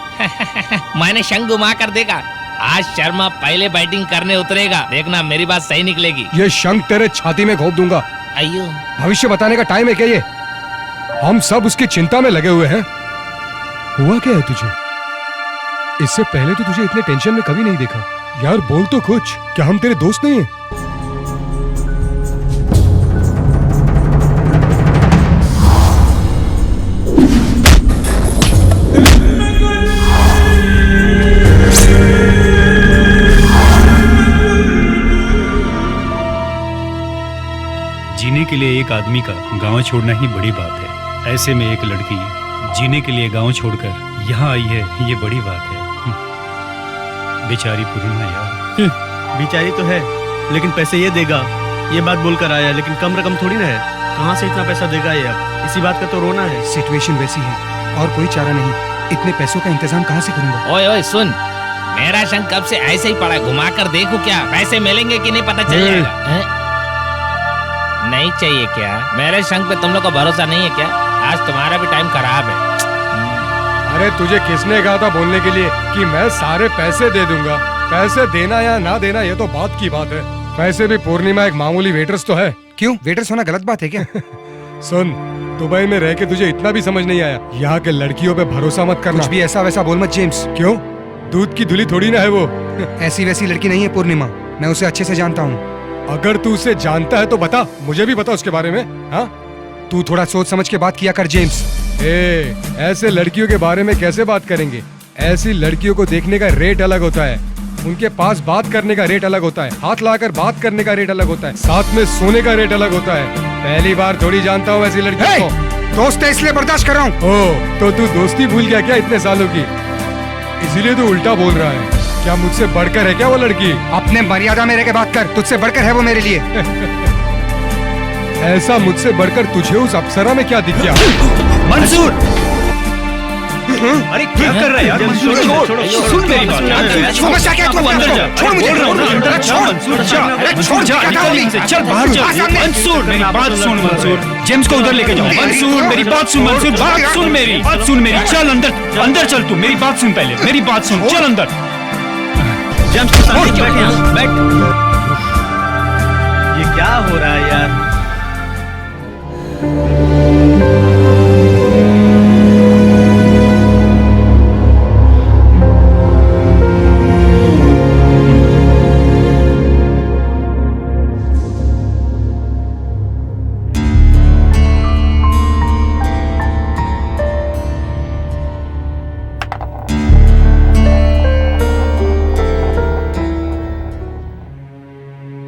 मैंने शंख घुमा कर देखा, आज शर्मा पहले बैटिंग करने उतरेगा, देखना मेरी बात सही निकलेगी। ये शंख तेरे छाती में घोंप दूंगा। अयो, भविष्य बताने का टाइम है क्या ये? हम सब उसकी चिंता में लगे हुए हैं। हुआ क्या है तुझे? इससे पहले तो तुझे इतने टेंशन में कभी नहीं देखा। यार बोल तो कुछ, क्या हम तेरे दोस्त नहीं हैं? जीने के लिए एक आदमी का गांव छोड़ना ही बड़ी बात है। ऐसे में एक लड़की जीने के लिए गांव छोड़कर यहाँ आई है, ये बड़ी बात है। बेचारी पूर्णिमा यार। बेचारी तो है, लेकिन पैसे ये देगा, ये बात बोलकर आया, लेकिन कम रकम थोड़ी ना है। कहाँ से इतना पैसा देगा ये? अब इसी बात का तो रोना है। सिचुएशन वैसी है और कोई चारा नहीं। इतने पैसों का इंतजाम कहाँ से करूंगा? ओए ओए सुन, मेरा शंख कब से ऐसे ही पड़ा, घुमा कर देखो क्या पैसे मिलेंगे कि नहीं पता चल जाएगा। नहीं चाहिए क्या? मेरे शंख पे तुम लोग का भरोसा नहीं है क्या? आज तुम्हारा भी टाइम खराब है। अरे तुझे किसने कहा था बोलने के लिए कि मैं सारे पैसे दे दूंगा? पैसे देना या ना देना ये तो बात की बात है। पैसे भी पूर्णिमा एक मामूली वेटर्स तो है। क्यों, वेटर्स होना गलत बात है क्या? सुन, दुबई में रह के तुझे इतना भी समझ नहीं आया? यहाँ के लड़कियों पे भरोसा मत करना। कुछ भी ऐसा वैसा बोल मत जेम्स। क्यों? दूध की धुली थोड़ी ना है वो। ऐसी वैसी लड़की नहीं है पूर्णिमा, मैं उसे अच्छे से जानता हूँ। अगर तू उसे जानता है तो बता, मुझे भी बता उसके बारे में। हाँ, तू थोड़ा सोच समझ के बात किया कर जेम्स। ऐसे लड़कियों के बारे में कैसे बात करेंगे? ऐसी लड़कियों को देखने का रेट अलग होता है, उनके पास बात करने का रेट अलग होता है, हाथ लाकर बात करने का रेट अलग होता है, साथ में सोने का रेट अलग होता है। पहली बार थोड़ी जानता हूँ ऐसी लड़कियों को। दोस्त है इसलिए बर्दाश्त कर रहा हूँ। ओ, तो तू दोस्ती भूल गया क्या इतने सालों की? इसीलिए तू उल्टा बोल रहा है। क्या मुझसे बढ़कर है क्या वो लड़की? अपने मर्यादा में रह के बात कर, तुझसे बढ़कर है वो मेरे लिए। ऐसा मुझसे बढ़कर तुझे उस अप्सरा में क्या दिख गया? मंसूर, अरे क्या कर रहा है यार? मंसूर सुन मेरी बात। समस्या क्या? तू अंदर जा, छोड़ मुझे। अंदर छोड़ मंसूर, जा, अरे छोड़, जा, निकल यहीं से, चल बाहर जा। मंसूर मेरी बात सुन, मंसूर जेम्स को उधर लेके जाओ। मंसूर मेरी बात सुन, मंसूर बात सुन मेरी, बात सुन मेरी, चल अंदर, अंदर चल तू, मेरी बात सुन पहले, मेरी बात सुन, चल अंदर। जेम्स के सामने बैठ यहाँ, बैठ। ये क्या हो रहा है यार?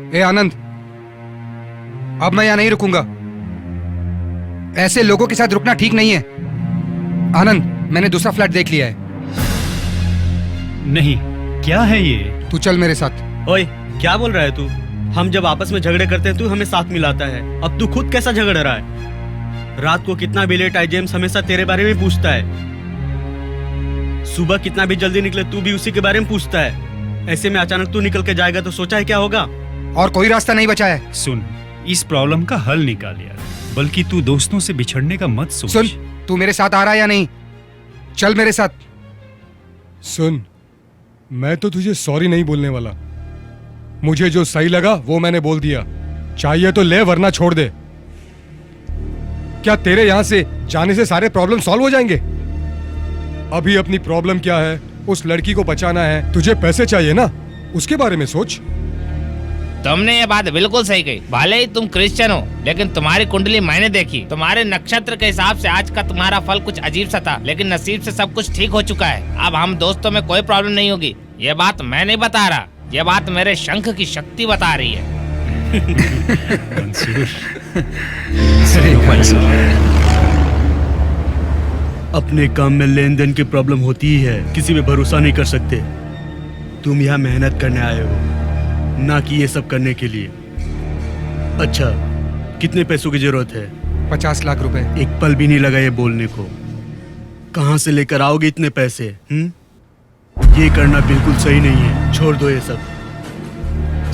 ए आनंद, अब मैं यहाँ नहीं रुकूंगा। ऐसे लोगों के साथ रुकना ठीक नहीं है। आनंद, मैंने दूसरा फ्लैट देख लिया है। नहीं, क्या है ये? तू चल मेरे साथ। ओए, क्या बोल रहा है तू? हम जब आपस में झगड़े करते हैं तू हमें साथ मिलाता है, अब तू खुद कैसा झगड़ रहा है? रात को कितना भी लेट आए जेम्स हमेशा तेरे बारे में पूछता है। सुबह कितना भी जल्दी निकले तू भी उसी के बारे में पूछता है। ऐसे में अचानक तू निकल के जाएगा तो सोचा है क्या होगा? और कोई रास्ता नहीं बचा है। सुन, इस प्रॉब्लम का हल निकाल यार, बल्कि तू दोस्तों से बिछड़ने का मत सोच। सुन, तू मेरे साथ आ रहा है या नहीं? चल मेरे साथ। सुन, मैं तो तुझे सॉरी नहीं बोलने वाला। मुझे जो सही लगा वो मैंने बोल दिया। चाहिए तो ले, वरना छोड़ दे। क्या तेरे यहां से जाने से सारे प्रॉब्लम सॉल्व हो जाएंगे? अभी अपनी प्रॉब्लम क्या है? उस लड़की को बचाना है। तुझे पैसे चाहिए ना, उसके बारे में सोच। तुमने ये बात बिल्कुल सही कही। भले ही तुम क्रिश्चियन हो, लेकिन तुम्हारी कुंडली मैंने देखी। तुम्हारे नक्षत्र के हिसाब से आज का तुम्हारा फल कुछ अजीब सा था, लेकिन नसीब से सब कुछ ठीक हो चुका है। अब हम दोस्तों में कोई प्रॉब्लम नहीं होगी। ये बात मैं नहीं बता रहा, ये बात मेरे शंख की शक्ति बता रही है। अपने काम में लेन देन की प्रॉब्लम होती ही है, किसी पे भरोसा नहीं कर सकते। तुम यहाँ मेहनत करने आए हो, ना कि ये सब करने के लिए। अच्छा, कितने पैसों की जरूरत है? 50 लाख रुपए। एक पल भी नहीं लगा ये बोलने को। कहाँ से लेकर आओगे इतने पैसे? ये करना बिल्कुल सही नहीं है, छोड़ दो ये सब।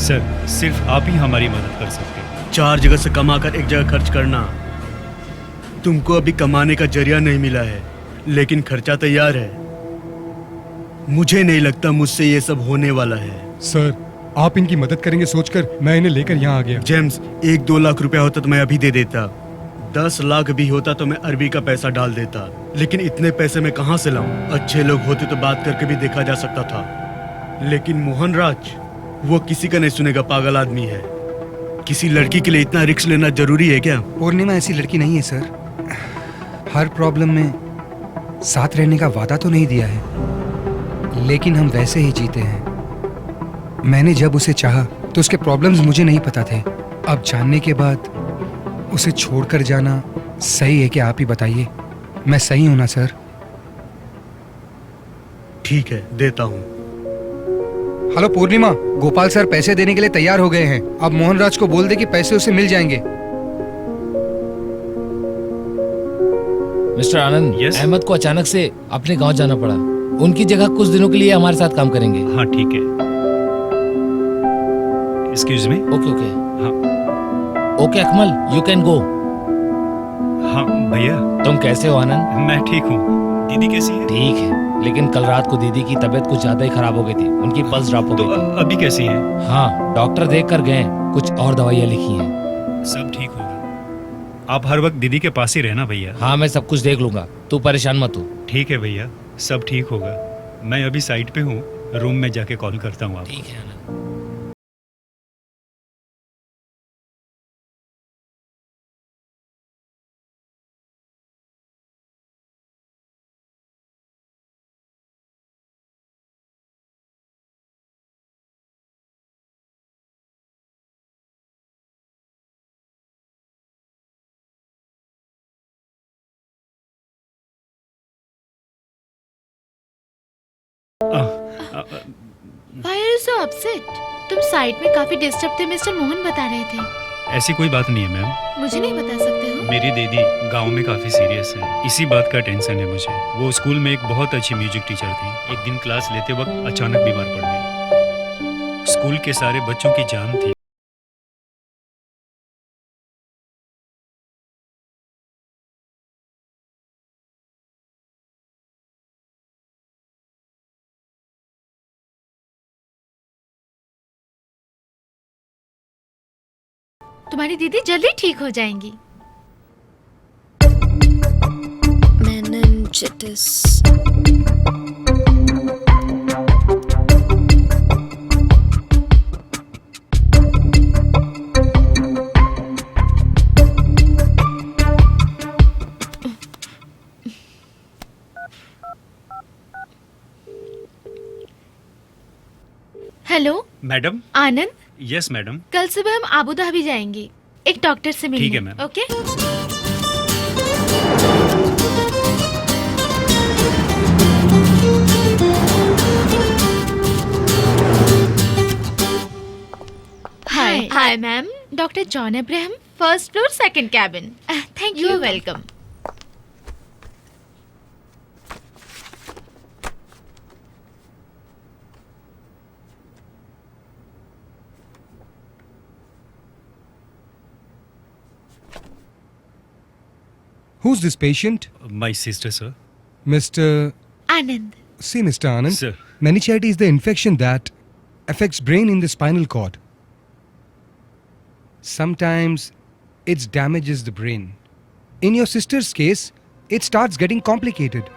सर, सिर्फ आप ही हमारी मदद कर सकते हैं। 4 जगह से कमाकर एक जगह खर्च करना। तुमको अभी कमाने का जरिया नहीं मिला है, लेकिन खर्चा तैयार है। मुझे नहीं लगता मुझसे ये सब होने वाला है। सर, आप इनकी मदद करेंगे सोचकर मैं इन्हें लेकर यहाँ आ गया। जेम्स, 1-2 लाख रुपया होता तो मैं अभी दे देता। 10 लाख भी होता तो मैं अरबी का पैसा डाल देता, लेकिन इतने पैसे मैं कहाँ से लाऊं? अच्छे लोग होते तो बात करके भी देखा जा सकता था, लेकिन मोहन राज, वो किसी का नहीं सुनेगा, पागल आदमी है। किसी लड़की के लिए इतना रिस्क लेना जरूरी है क्या? पूर्णिमा ऐसी लड़की नहीं है सर। हर प्रॉब्लम में साथ रहने का वादा तो नहीं दिया है, लेकिन हम वैसे ही जीते हैं। मैंने जब उसे चाहा तो उसके प्रॉब्लम्स मुझे नहीं पता थे। अब जानने के बाद उसे छोड़कर जाना सही है कि आप ही बताइए, मैं सही हूं ना सर? ठीक है, देता हूँ। हेलो पूर्णिमा, गोपाल सर पैसे देने के लिए तैयार हो गए हैं। अब मोहन राज को बोल दे कि पैसे उसे मिल जाएंगे। मिस्टर आनंद, Yes? अहमद को अचानक से अपने गांव जाना पड़ा। उनकी जगह कुछ दिनों के लिए हमारे साथ काम करेंगे। हाँ ठीक है। Excuse me. Okay okay. हाँ okay Akmal, you can go. हाँ भैया, तुम कैसे हो आनंद? मैं ठीक हूँ। दीदी कैसी है? ठीक है, लेकिन कल रात को दीदी की तबीयत कुछ ज्यादा ही खराब हो गई थी। उनकी पल्स ड्रॉप हो तो गई थी। अभी कैसी है? हाँ, डॉक्टर देख कर गए, कुछ और दवाइयाँ लिखी हैं। सब ठीक होगा। आप हर वक्त दीदी के पास ही रहना भैया। हाँ, मैं सब कुछ देख लूंगा, तू परेशान मत हो। ठीक है भैया, सब ठीक होगा। मैं अभी साइट पे हूँ, रूम में जाके कॉल करता हूँ आपको। ठीक है आनंद। Why are you so upset? तुम साइड में काफी डिस्टर्ब थे, मिस्टर मोहन बता रहे थे। ऐसी कोई बात नहीं है मैम। मुझे नहीं बता सकते हो? मेरी दीदी गांव में काफ़ी सीरियस है, इसी बात का टेंशन है मुझे। वो स्कूल में एक बहुत अच्छी म्यूजिक टीचर थी। एक दिन क्लास लेते वक्त अचानक बीमार पड़ गई। स्कूल के सारे बच्चों की जान थी। तुम्हारी दीदी जल्दी ठीक हो जाएंगी। meningitis. Hello madam. Anand, yes madam. कल सुबह हम आबू धाबी जाएंगे एक डॉक्टर से मिलने। ठीक है, ma'am. Okay? Hi hi ma'am, doctor John Abraham, first floor, second cabin. Thank you. Welcome. Who's this patient? My sister sir. Mr. Anand. See, Mr. Anand, Sir. meningitis is the infection that affects brain in the spinal cord. Sometimes it damages the brain. In your sister's case, it starts getting complicated.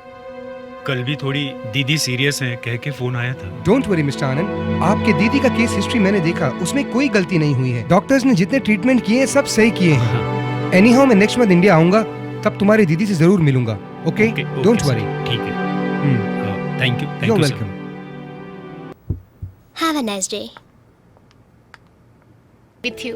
कल भी थोड़ी दीदी serious हैं कह के phone आया था। Don't worry mister आनंद, आपके दीदी का केस हिस्ट्री मैंने देखा, उसमें कोई गलती नहीं हुई है। डॉक्टर्स ने जितने ट्रीटमेंट किए हैं सब सही किए हैं। एनी हाउ मैं नेक्स्ट मंथ इंडिया आऊंगा, तब तुम्हारी दीदी से जरूर मिलूंगा। Okay, don't worry. ठीक है, thank you. You are welcome. Have a nice day. With you.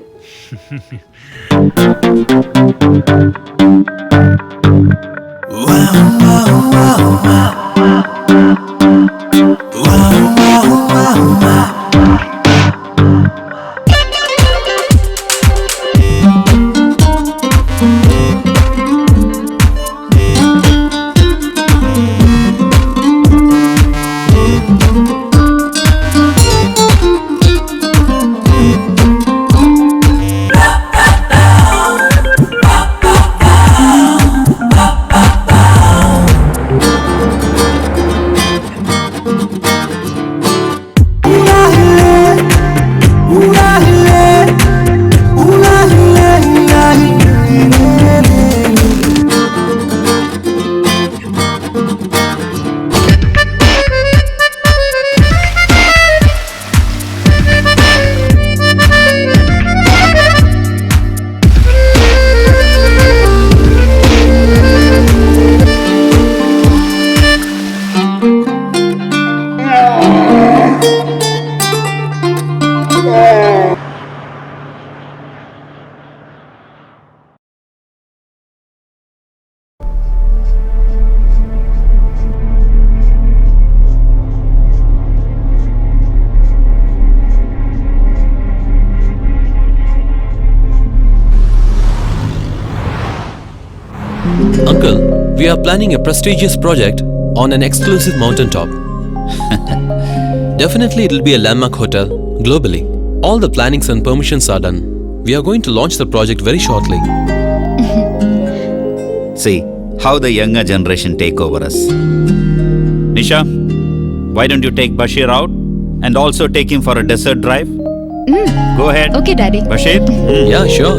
Uncle, we are planning a prestigious project on an exclusive mountaintop. Definitely it will be a landmark hotel globally. All the plannings and permissions are done. We are going to launch the project very shortly. See how the younger generation take over us. Nisha, why don't you take Bashir out and also take him for a desert drive? Go ahead. Okay, Daddy. Bashir? Yeah, sure.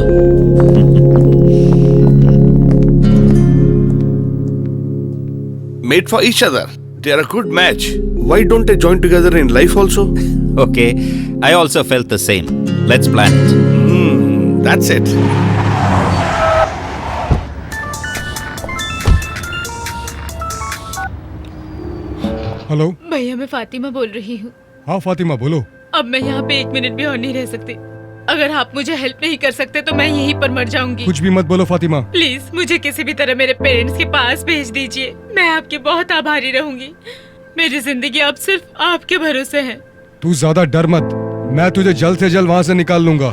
Made for each other. They are a good match. Why don't they join together in life also? Okay, I also felt the same. Let's plan it. That's it. Hello भैया, मैं फातिमा बोल रही हूँ। हाँ फातिमा बोलो। अब मैं यहाँ पे 1 मिनट भी और नहीं रह सकती। अगर आप मुझे हेल्प नहीं कर सकते तो मैं यहीं पर मर जाऊंगी। कुछ भी मत बोलो फातिमा। प्लीज मुझे किसी भी तरह मेरे पेरेंट्स के पास भेज दीजिए। मैं आपकी बहुत आभारी रहूंगी। मेरी जिंदगी अब सिर्फ आपके भरोसे है। तू ज्यादा डर मत, मैं तुझे जल्द से जल्द वहाँ से निकाल लूंगा।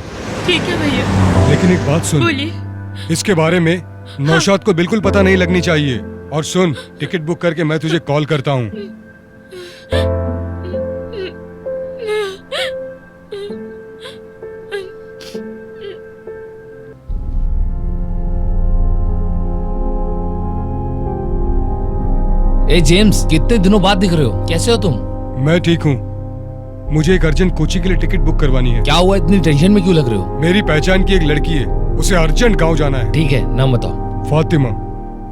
ठीक है भैया। लेकिन एक बात सुन, बोलिए। इसके बारे में नौशाद को बिल्कुल पता नहीं लगनी चाहिए। और सुन, टिकट बुक करके मैं तुझे कॉल करता हूँ। ए जेम्स, कितने दिनों बाद दिख रहे हो? कैसे हो तुम? मैं ठीक हूँ। मुझे एक अर्जेंट कोची के लिए टिकट बुक करवानी है। क्या हुआ, इतनी टेंशन में क्यों लग रहे हो? मेरी पहचान की एक लड़की है, उसे अर्जेंट गांव जाना है। ठीक है, नाम बताओ। फातिमा।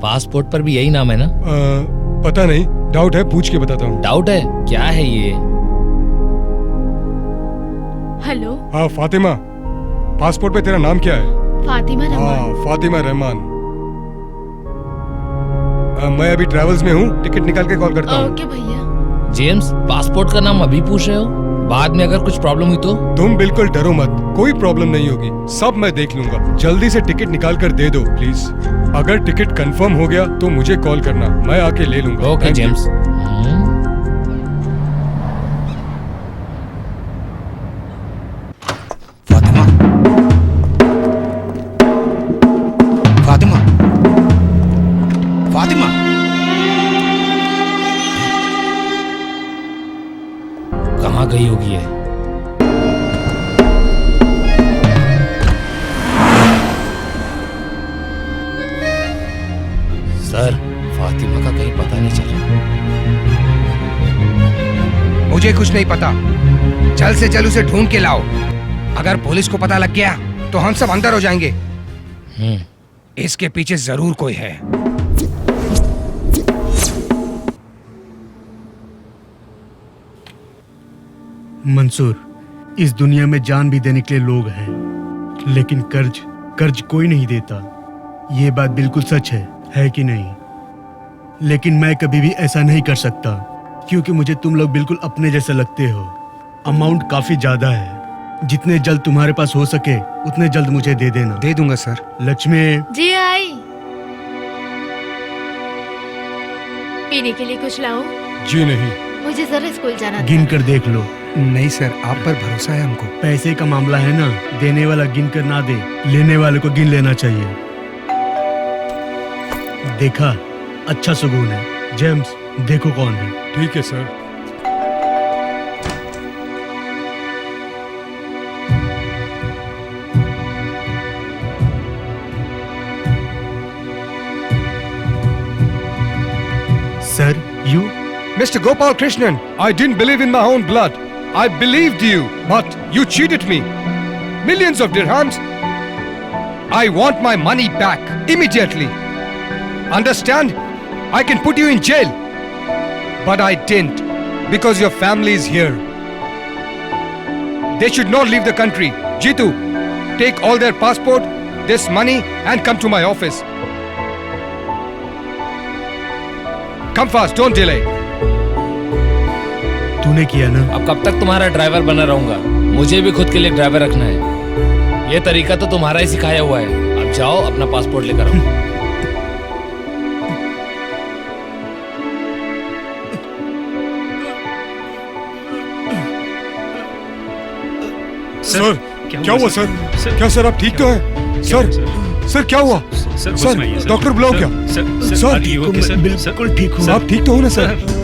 पासपोर्ट पर भी यही नाम है ना? पता नहीं, डाउट है, पूछ के बताता हूँ। डाउट है? क्या है ये? हेलो। हाँ फातिमा, पासपोर्ट पे तेरा नाम क्या है? फातिमा रहमान। हाँ फातिमा रहमान। मैं अभी ट्रैवल्स में हूँ, टिकट निकाल के कॉल करता हूँ। ओके भैया। जेम्स, पासपोर्ट का नाम अभी पूछ रहे हो? बाद में अगर कुछ प्रॉब्लम हुई तो? तुम बिल्कुल डरो मत, कोई प्रॉब्लम नहीं होगी, सब मैं देख लूंगा। जल्दी से टिकट निकाल कर दे दो प्लीज। अगर टिकट कंफर्म हो गया तो मुझे कॉल करना, मैं आके ले लूंगा। Okay James. फातिमा, फातिमा, फातिमा। कहाँ गई होगी ये? सर, फातिमा का कहीं पता नहीं चला। मुझे कुछ नहीं पता, जल्द से जल्द उसे ढूंढ के लाओ। अगर पुलिस को पता लग गया तो हम सब अंदर हो जाएंगे। इसके पीछे जरूर कोई है। मंसूर, इस दुनिया में जान भी देने के लिए लोग हैं, लेकिन कर्ज कोई नहीं देता। ये बात बिल्कुल सच है कि नहीं? लेकिन मैं कभी भी ऐसा नहीं कर सकता, क्योंकि मुझे तुम लोग बिल्कुल अपने जैसे लगते हो। अमाउंट काफी ज्यादा है, जितने जल्द तुम्हारे पास हो सके उतने जल्द मुझे दे देना। दे दूंगा सर। लक्ष्मी। जी आई। पीने के लिए कुछ लाऊं? जी नहीं। मुझे जरा स्कूल जाना था। गिन कर देख लो। नहीं सर, आप पर भरोसा है हमको। पैसे का मामला है ना, देने वाला गिन कर ना दे, लेने वाले को गिन लेना चाहिए। देखा, अच्छा सुकून है। जेम्स, देखो कौन है। ठीक है sir. Sir, you? Mr. Gopal Krishnan, I didn't believe in my own blood. I believed you, but you cheated me. Millions of dirhams. I want my money back immediately. Understand? I can put you in jail. But I didn't, because your family is here. They should not leave the country. Jitu, take all their passport, this money, and come to my office. Come fast, don't delay. तूने किया ना? अब कब तक तुम्हारा driver बना रहूंगा? मुझे भी खुद के लिए ड्राइवर रखना है। ये तरीका तो तुम्हारा ही सिखाया हुआ है। अब जाओ, अपना पासपोर्ट लेकर आओ। सर, क्या हुआ सर? क्या सर आप ठीक तो हैं? सर क्या हुआ? सर डॉक्टर बुलाओ क्या? सर बिल्कुल ठीक हूँ। आप ठीक तो हो ना सर?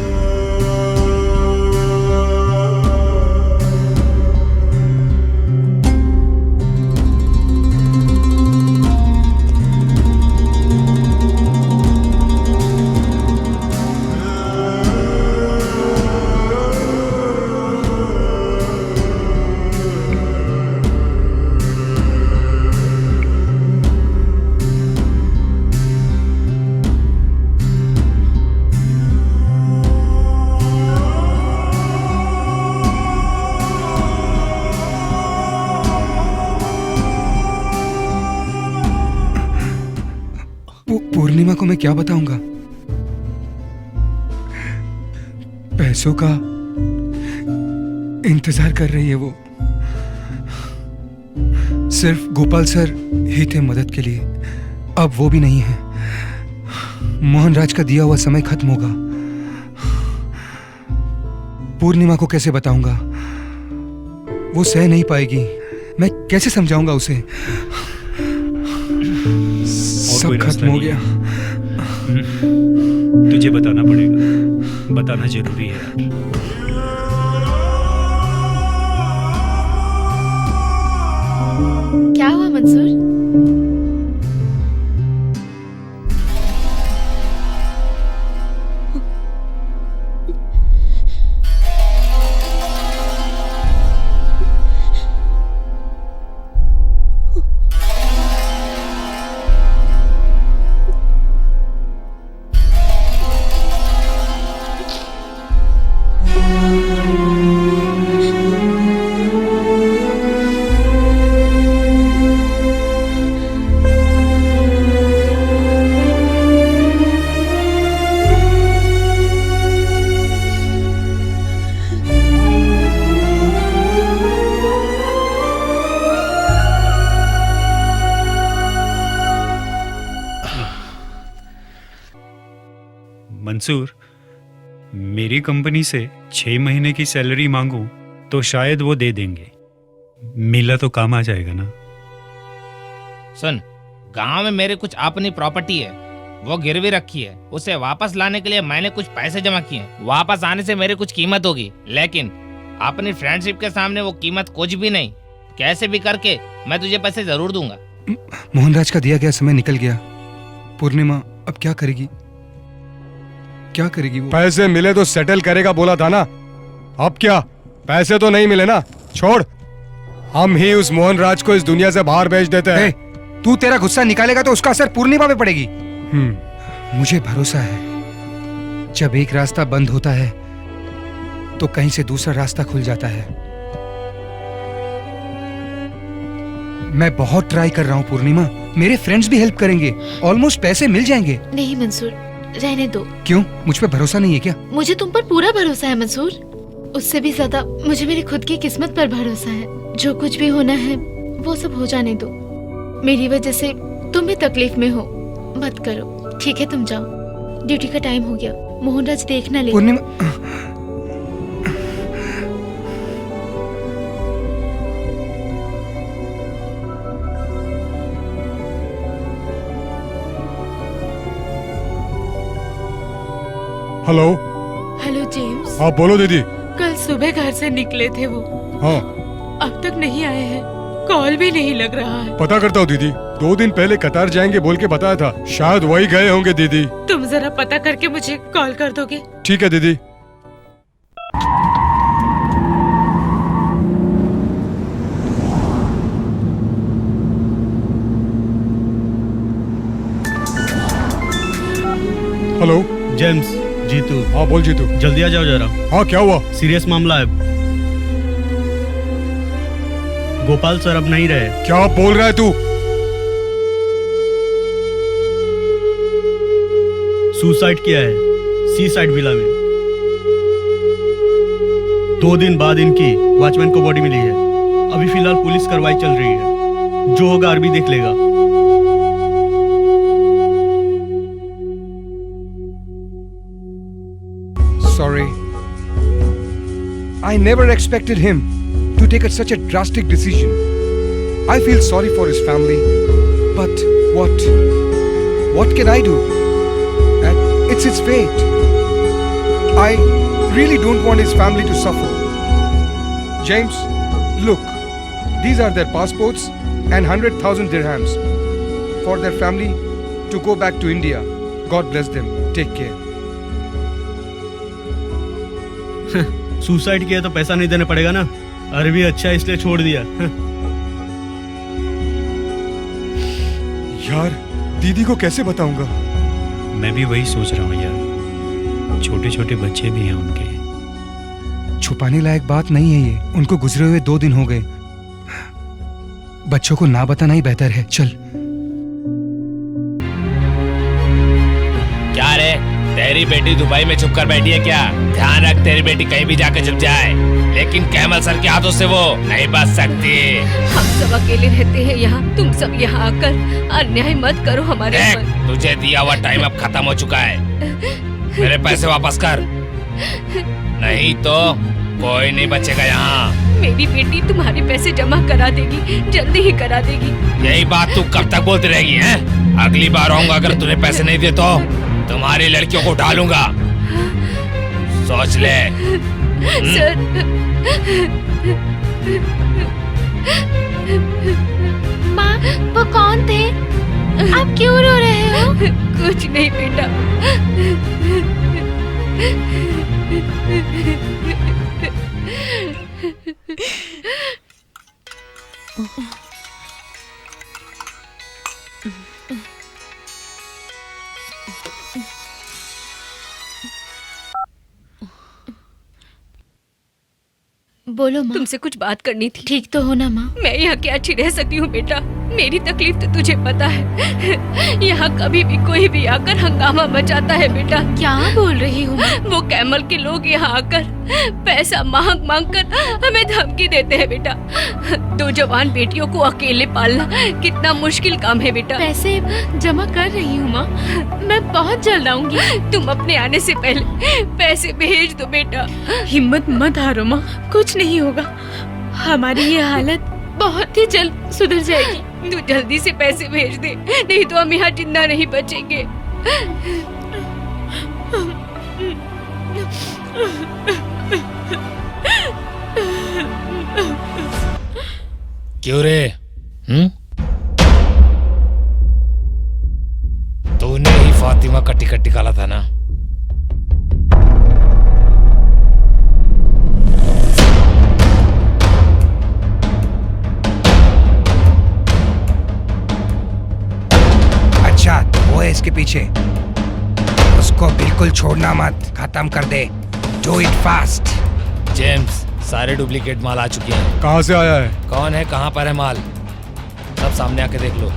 पूर्णिमा को मैं क्या बताऊंगा? पैसों का इंतजार कर रही है वो। सिर्फ गोपाल सर ही थे मदद के लिए, अब वो भी नहीं है। मोहनराज का दिया हुआ समय खत्म होगा। पूर्णिमा को कैसे बताऊंगा? वो सह नहीं पाएगी। मैं कैसे समझाऊंगा उसे? सब खत्म हो गया। तुझे बताना पड़ेगा, बताना जरूरी है। क्या हुआ मंसूर? मंसूर, मेरी कंपनी से 6 महीने की सैलरी मांगूं तो शायद वो दे देंगे। मिला तो काम आ जाएगा ना? सुन, गांव में मेरे कुछ अपनी प्रॉपर्टी है, वो गिरवी रखी है। उसे वापस लाने के लिए मैंने कुछ पैसे जमा किए। वापस आने से मेरी कुछ कीमत होगी, लेकिन अपनी फ्रेंडशिप के सामने वो कीमत कुछ भी नहीं। कैसे भी करके मैं तुझे पैसे जरूर दूंगा। मोहनराज का दिया गया समय निकल गया। पूर्णिमा अब क्या करेगी? क्या करेगी वो? पैसे मिले तो सेटल करेगा बोला था ना। अब क्या? पैसे तो नहीं मिले ना, छोड़। हम ही उस मोहनराज को इस दुनिया से बाहर भेज देते हैं। तू तेरा गुस्सा निकालेगा तो उसका असर पूर्णिमा पे पड़ेगी। मुझे भरोसा है, जब एक रास्ता बंद होता है तो कहीं से दूसरा रास्ता खुल जाता है। मैं बहुत ट्राई कर रहा हूँ पूर्णिमा, मेरे फ्रेंड्स भी हेल्प करेंगे, ऑलमोस्ट पैसे मिल जाएंगे। नहीं मंसूर, रहने दो। क्यों, मुझ पे भरोसा नहीं है क्या? मुझे तुम पर पूरा भरोसा है मंसूर, उससे भी ज्यादा मुझे मेरी खुद की किस्मत पर भरोसा है। जो कुछ भी होना है वो सब हो जाने दो। मेरी वजह से तुम भी तकलीफ में हो, मत करो। ठीक है, तुम जाओ, ड्यूटी का टाइम हो गया। मोहनराज देखना ले। पूर्णिमा, हेलो। Hello James. हाँ बोलो दीदी। कल सुबह घर से निकले थे वो, हाँ अब तक नहीं आए हैं, कॉल भी नहीं लग रहा है। पता करता हूँ दीदी, 2 दिन पहले कतार जाएंगे बोल के बताया था, शायद वही गए होंगे दीदी। तुम जरा पता करके मुझे कॉल कर दोगे? ठीक है दीदी। Hello James, Jitu. हाँ बोल जीतू। जल्दी आ जाओ जरा। हाँ क्या हुआ? सीरियस मामला है। गोपाल सर अब नहीं रहे। क्या बोल रहा है तू? सुसाइड किया है सी साइड विला में। 2 दिन बाद इनकी वॉचमैन को बॉडी मिली है। अभी फिलहाल पुलिस कार्रवाई चल रही है, जो होगा आरबी देख लेगा। Sorry. I never expected him to take such a drastic decision. I feel sorry for his family, but what can I do? And it's his fate. I really don't want his family to suffer. James, look, these are their passports and 100,000 dirhams for their family to go back to India. God bless them. Take care. Suicide किया तो पैसा नहीं देना पड़ेगा ना। अरबी अच्छा है इसलिए छोड़ दिया। यार दीदी को कैसे बताऊंगा? मैं भी वही सोच रहा हूँ यार, छोटे छोटे बच्चे भी हैं उनके। छुपाने लायक बात नहीं है ये, उनको गुजरे हुए 2 दिन हो गए। बच्चों को ना बताना ही बेहतर है। चल। क्या रे, तेरी बेटी दुबई में छुप कर बैठी है क्या? ध्यान रख, तेरी बेटी कहीं भी जाकर छुप जाए, लेकिन कैमल सर के हाथों से वो नहीं बच सकती। हम सब अकेले रहते हैं यहाँ, तुम सब यहाँ आकर अन्याय मत करो हमारे ऊपर। तुझे दिया हुआ टाइम अब खत्म हो चुका है, मेरे पैसे वापस कर, नहीं तो कोई नहीं बचेगा यहाँ। मेरी बेटी तुम्हारे पैसे जमा करा देगी, जल्दी ही करा देगी। यही बात तू कब तक बोलती रहेगी हैं? अगली बार आऊंगा, अगर तूने पैसे नहीं दिए तो तुम्हारी लड़कियों को उठा सोच ले। सर, माँ, वो कौन थे? आप क्यों रो रहे हो? कुछ नहीं बेटा। बोलो माँ। तुमसे कुछ बात करनी थी। ठीक तो हो ना माँ? मैं यहाँ क्या अच्छी रह सकती हूँ बेटा, मेरी तकलीफ तो तुझे पता है। यहाँ कभी भी कोई भी आकर हंगामा मचाता है बेटा। क्या बोल रही हूँ? वो कैमल के लोग यहाँ आकर पैसा मांग मांग कर हमें धमकी देते हैं बेटा। 2 जवान बेटियों को अकेले पालना कितना मुश्किल काम है बेटा। पैसे जमा कर रही हूँ माँ, मैं बहुत जल्द आऊंगी। तुम अपने आने से पहले पैसे भेज दो बेटा। हिम्मत मत हारो माँ, कुछ नहीं होगा, हमारी ये हालत बहुत ही जल्द सुधर जाएगी। तू जल्दी से पैसे भेज दे, नहीं तो हम यहाँ जिंदा नहीं बचेंगे। क्यों रे? तूने ही फातिमा का टिकट निकाला था ना? अच्छा, तो वो है इसके पीछे। उसको बिल्कुल छोड़ना मत, खत्म कर दे। Do it fast. जेम्स, सारे डुप्लीकेट माल आ चुके हैं। कहाँ से आया है? कौन है, कहाँ पर है माल? सब सामने आके देख लो।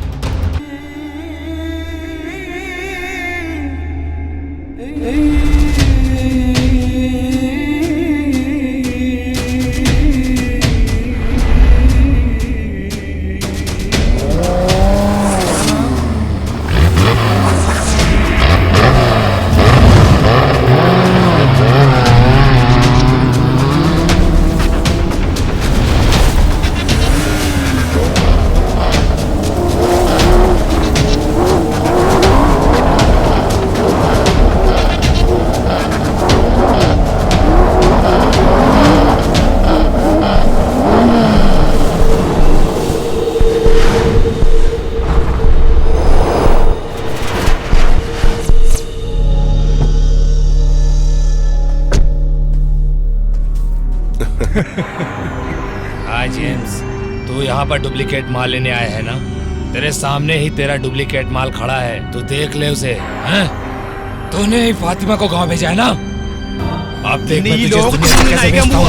हाँ जेम्स, तू यहाँ पर डुप्लीकेट माल लेने आया है ना? तेरे सामने ही तेरा डुप्लीकेट माल खड़ा है, तू देख ले उसे। हैं? तूने ही फातिमा को गांव भेजा है ना? अब देख मैं तुझे इस दुनिया से कैसे भेजता हूँ।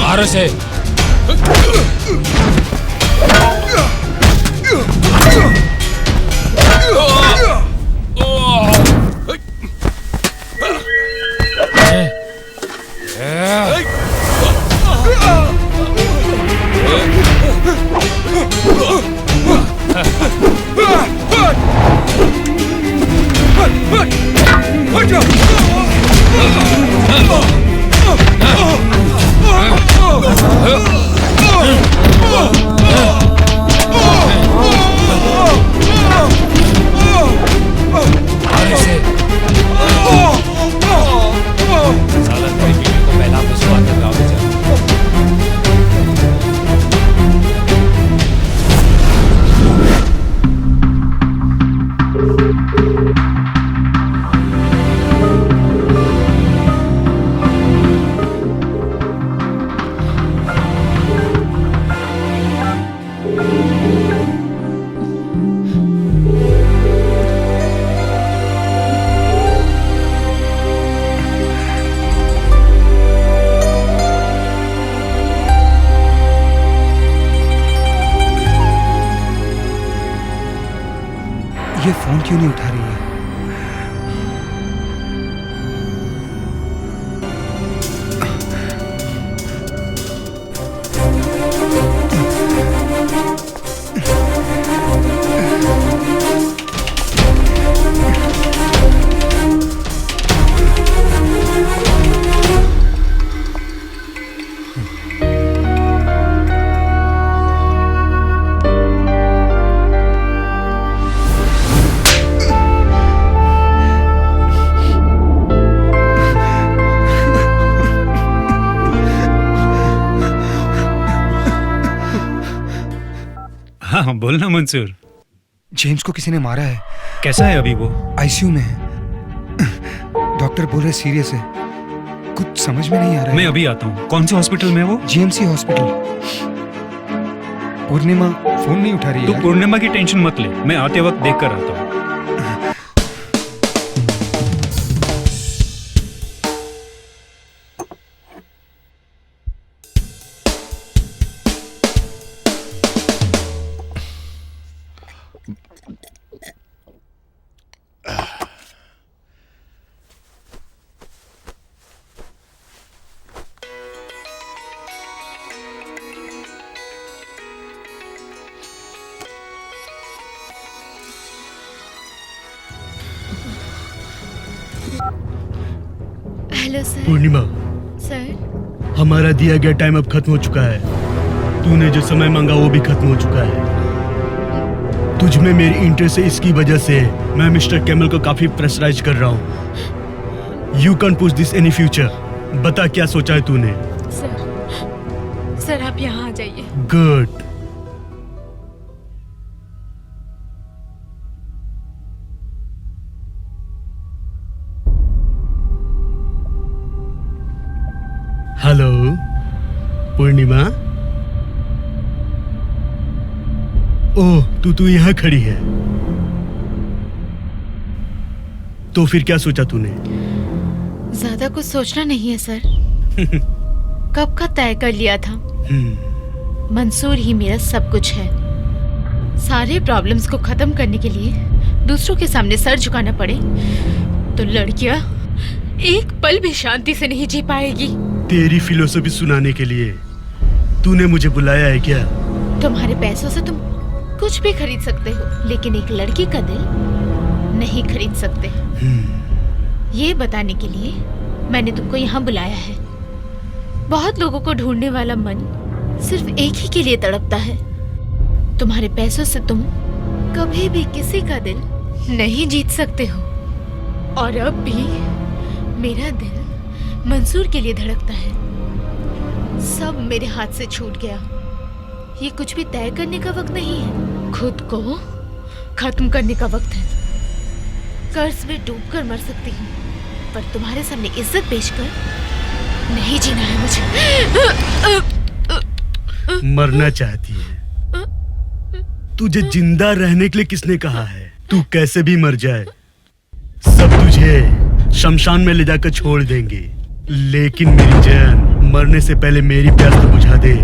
मारो से। ये फोन क्यों नहीं उठा रही है? हाँ बोलना मंसूर। जेम्स को किसी ने मारा है। कैसा है अभी वो? आईसीयू में है। डॉक्टर बोल रहे सीरियस है। कुछ समझ में नहीं आ रहा है। मैं अभी आता हूँ। कौन से हॉस्पिटल में है वो? GMC hospital. पूर्णिमा फोन नहीं उठा रही है। तू पूर्णिमा की टेंशन मत ले, मैं आते वक्त देख कर आता हूँ। Hello sir. पूर्णिमा, सर। हमारा दिया गया टाइम अब खत्म हो चुका है। तूने जो समय मांगा वो भी खत्म हो चुका है। तुझ में मेरी इंटरेस्ट है, इसकी वजह से मैं मिस्टर कैमल को काफी प्रेशराइज कर रहा हूँ। You can push this any future. बता क्या सोचा है तूने? सर आप यहाँ आ जाइए। गुड। हेलो पूर्णिमा। ओह, तू यहाँ खड़ी है। तो फिर क्या सोचा तूने? ज्यादा कुछ सोचना नहीं है सर। कब का तय कर लिया था। मंसूर ही मेरा सब कुछ है। सारे प्रॉब्लम्स को खत्म करने के लिए दूसरों के सामने सर झुकाना पड़े तो लड़कियां एक पल भी शांति से नहीं जी पाएगी। तेरी फिलोसफी सुनाने के लिए तूने मुझे बुलाया है क्या? तुम्हारे पैसों से तुम कुछ भी खरीद सकते हो, लेकिन एक लड़की का दिल नहीं खरीद सकते। ये बताने के लिए मैंने तुमको यहाँ बुलाया है। बहुत लोगों को ढूंढने वाला मन सिर्फ एक ही के लिए तड़पता है। तुम्हारे पैसों से तुम कभी भी किसी का दिल नहीं जीत सकते हो। और अब भी मेरा दिल मंसूर के लिए धड़कता है। सब मेरे हाथ से छूट गया। ये कुछ भी तय करने का वक्त नहीं है, खुद को खत्म करने का वक्त है। कर्ज में डूबकर मर सकती हूँ, पर तुम्हारे सामने इज्जत बेचकर नहीं जीना है मुझे। मरना चाहती है? तुझे जिंदा रहने के लिए किसने कहा है? तू कैसे भी मर जाए, सब तुझे शमशान में ले जाकर छोड़ देंगे। लेकिन मेरी जान, मरने से पहले मेरी प्यास तो बुझा दे।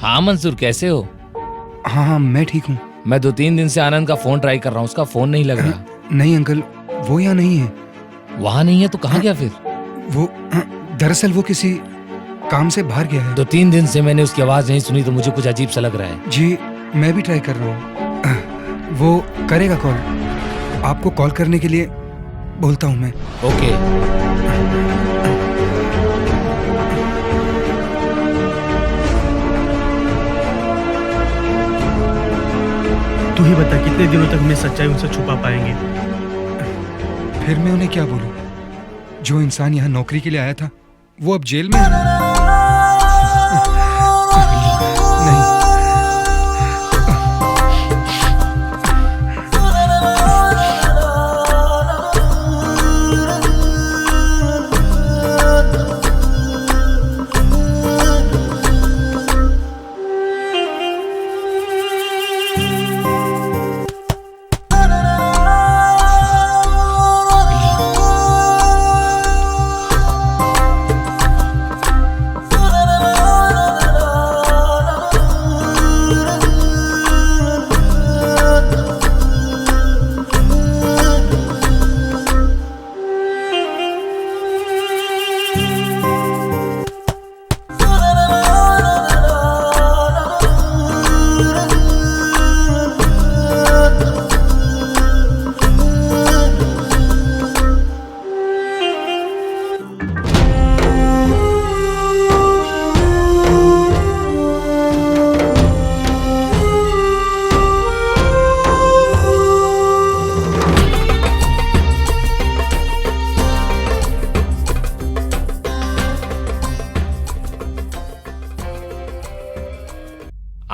हाँ मंसूर, कैसे हो? हाँ हाँ मैं ठीक हूँ। मैं 2-3 दिन से आनंद का फोन ट्राई कर रहा हूँ, उसका फोन नहीं लग रहा। नहीं अंकल, वो यहाँ नहीं है। वहाँ नहीं है तो कहाँ गया फिर? वो दरअसल वो किसी काम से बाहर गया है। 2-3 दिन से मैंने उसकी आवाज नहीं सुनी तो मुझे कुछ अजीब सा लग रहा है। जी मैं भी ट्राई कर रहा हूँ। वो करेगा कॉल, आपको कॉल करने के लिए बोलता हूँ मैं। ओके। तू ही बता कितने दिनों तक मैं सच्चाई उनसे छुपा पाएंगे? फिर मैं उन्हें क्या बोलूं? जो इंसान यहाँ नौकरी के लिए आया था वो अब जेल में है। नहीं।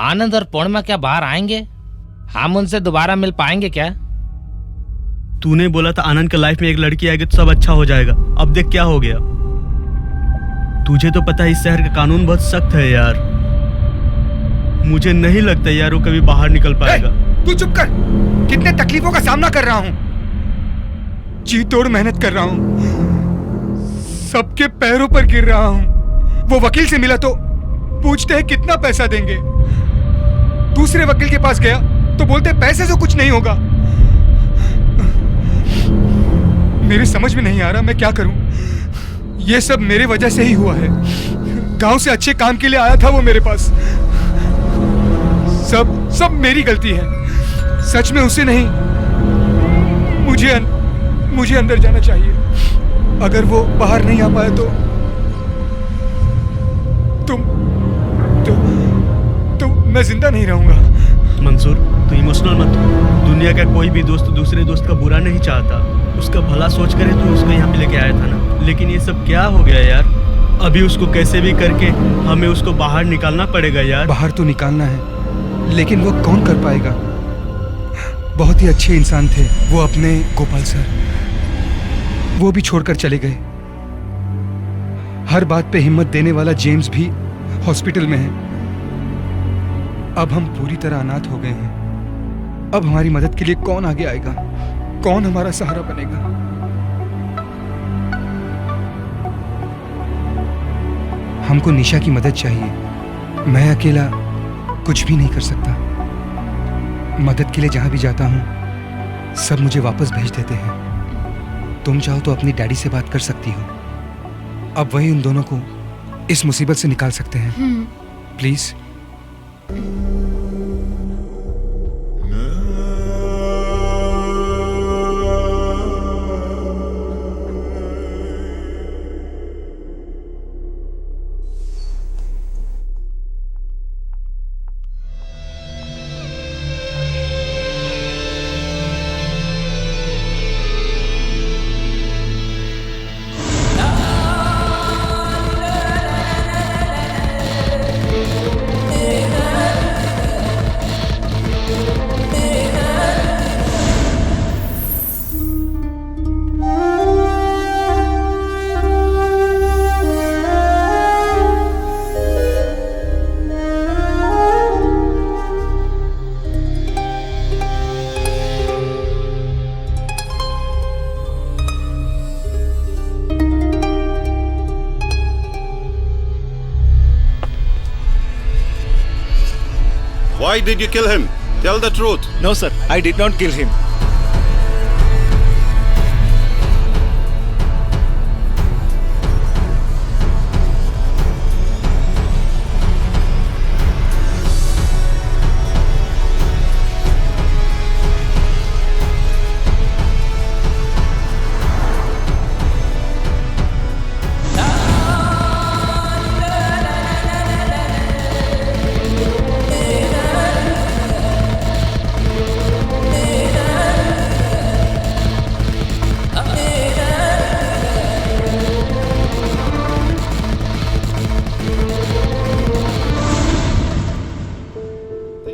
आनंद और पूर्णिमा क्या बाहर आएंगे? हम उनसे दोबारा मिल पाएंगे क्या? तूने बोला था आनंद के लाइफ में एक लड़की आएगी तो सब अच्छा हो जाएगा। अब देख क्या हो गया। तुझे तो पता है इस शहर का कानून बहुत सख्त है यार। मुझे नहीं लगता यार वो कभी बाहर निकल पाएगा। तू चुप कर। कितने तकलीफों का सामना कर रहा हूँ, जी तोड़ मेहनत कर रहा हूँ, सबके पैरों पर गिर रहा हूँ। वो वकील से मिला तो पूछते हैं कितना पैसा देंगे। दूसरे वकील के पास गया तो बोलते पैसे से कुछ नहीं होगा। मेरी समझ में नहीं आ रहा मैं क्या करूं। ये सब मेरे वजह से ही हुआ है। गांव से अच्छे काम के लिए आया था वो मेरे पास। सब मेरी गलती है। सच में उसे नहीं, मुझे अंदर जाना चाहिए। अगर वो बाहर नहीं आ पाए तो मैं जिंदा नहीं रहूंगा। मंसूर तू इमोशनल मत हो। दुनिया का कोई भी दोस्त दूसरे दोस्त का बुरा नहीं चाहता। उसका भला सोच कर तू उसको यहाँ पे लेके आया था ना। लेकिन ये सब क्या हो गया यार। अभी उसको कैसे भी करके हमें उसको बाहर निकालना पड़ेगा यार। बाहर तो निकालना है लेकिन वो कौन कर पाएगा। बहुत ही अच्छे इंसान थे वो अपने गोपाल सर, वो भी छोड़कर चले गए। हर बात पे हिम्मत देने वाला जेम्स भी हॉस्पिटल में है। अब हम पूरी तरह अनाथ हो गए हैं। अब हमारी मदद के लिए कौन आगे आएगा, कौन हमारा सहारा बनेगा। हमको निशा की मदद चाहिए। मैं अकेला कुछ भी नहीं कर सकता। मदद के लिए जहां भी जाता हूं सब मुझे वापस भेज देते हैं। तुम चाहो तो अपनी डैडी से बात कर सकती हो। अब वही उन दोनों को इस मुसीबत से निकाल सकते हैं। Please. Why did you kill him? Tell the truth. No, sir. I did not kill him.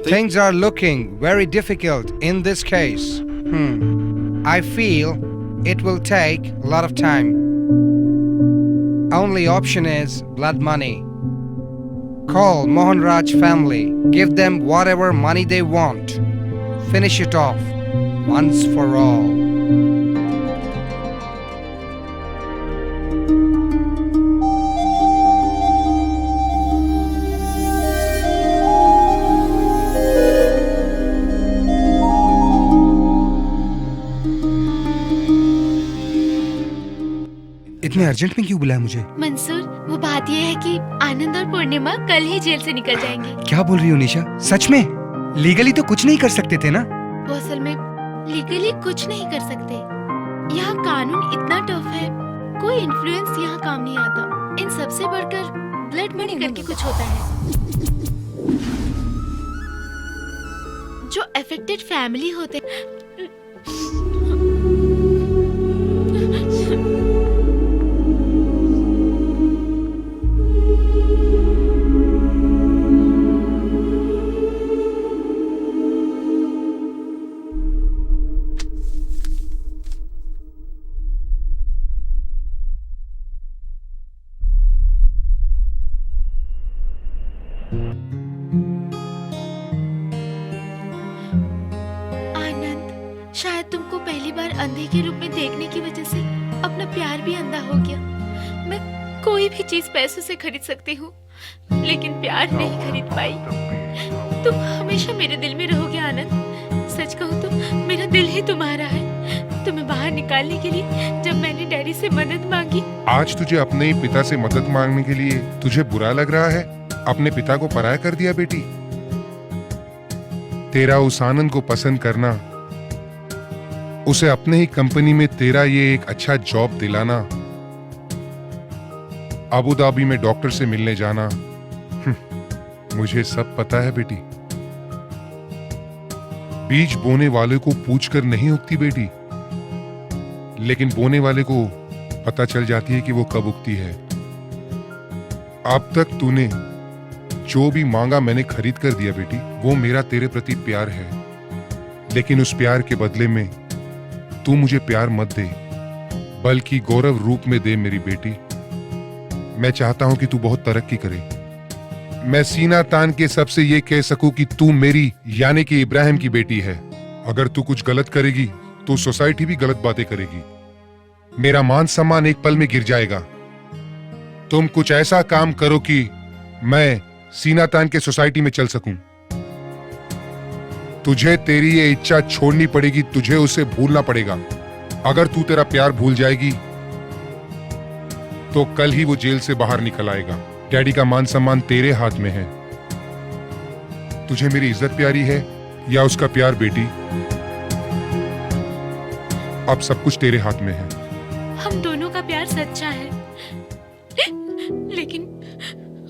Things are looking very difficult in this case. I feel it will take a lot of time. Only option is blood money. Call Mohan Raj family. Give them whatever money they want. Finish it off once for all. इतने urgent में क्यों बुलाया मुझे? मंसूर, वो बात ये है कि आनंद और पूर्णिमा कल ही जेल से निकल जाएंगे। क्या बोल रही हो निशा? सच में? लीगली तो कुछ नहीं कर सकते थे ना? वो असल में लीगली कुछ नहीं कर सकते। यहाँ कानून इतना टफ है, कोई इन्फ्लुएंस यहाँ काम नहीं आता। इन सबसे बढ़कर ब्लड मनी करके कुछ होता है। जो अफेक्टेड फैमिली होते शायद तुमको पहली बार अंधे के रूप में देखने की वजह से अपना प्यार भी अंधा हो गया। मैं कोई भी चीज पैसों से खरीद सकती हूँ, लेकिन प्यार नहीं खरीद पाई। तुम हमेशा मेरे दिल में रहोगे आनंद। सच कहूँ तो मेरा दिल ही तुम्हारा है। तुम्हें बाहर निकालने के लिए जब मैंने डैडी से मदद मांगी, आज तुझे अपने ही पिता से मदद मांगने के लिए तुझे बुरा लग रहा है? अपने पिता को पराया कर दिया बेटी। तेरा उस आनंद को पसंद करना, उसे अपने ही कंपनी में तेरा ये एक अच्छा जॉब दिलाना, अबू धाबी में डॉक्टर से मिलने जाना, मुझे सब पता है बेटी। बीज बोने वाले को पूछकर नहीं उगती बेटी, लेकिन बोने वाले को पता चल जाती है कि वो कब उगती है। अब तक तूने जो भी मांगा मैंने खरीद कर दिया बेटी। वो मेरा तेरे प्रति प्यार है, लेकिन उस प्यार के बदले में तू मुझे प्यार मत दे, बल्कि गौरव रूप में दे मेरी बेटी। मैं चाहता हूं कि तू बहुत तरक्की करे। मैं सीना तान के सबसे ये कह सकूं कि तू मेरी यानी कि इब्राहिम की बेटी है। अगर तू कुछ गलत करेगी तो सोसाइटी भी गलत बातें करेगी। मेरा मान सम्मान एक पल में गिर जाएगा। तुम कुछ ऐसा काम करो कि मैं सीना तान के सोसाइटी में चल सकूं। तुझे तेरी ये इच्छा छोड़नी पड़ेगी, तुझे उसे भूलना पड़ेगा। अगर तू तेरा प्यार भूल जाएगी तो कल ही वो जेल से बाहर निकल आएगा। डैडी का मान सम्मान तेरे हाथ में है। तुझे मेरी इज्जत प्यारी है या उसका प्यार बेटी? अब सब कुछ तेरे हाथ में है। हम दोनों का प्यार सच्चा है, लेकिन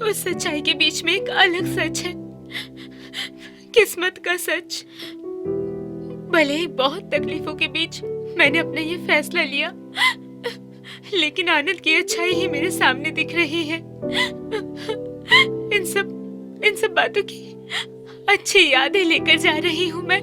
उस सच्चाई के बीच में एक अलग सच है, किस्मत का सच। भले ही बहुत तकलीफों के बीच मैंने अपना ये फैसला लिया, लेकिन आनंद की अच्छाई ही मेरे सामने दिख रही है। इन सब बातों की अच्छी यादें लेकर जा रही हूँ मैं।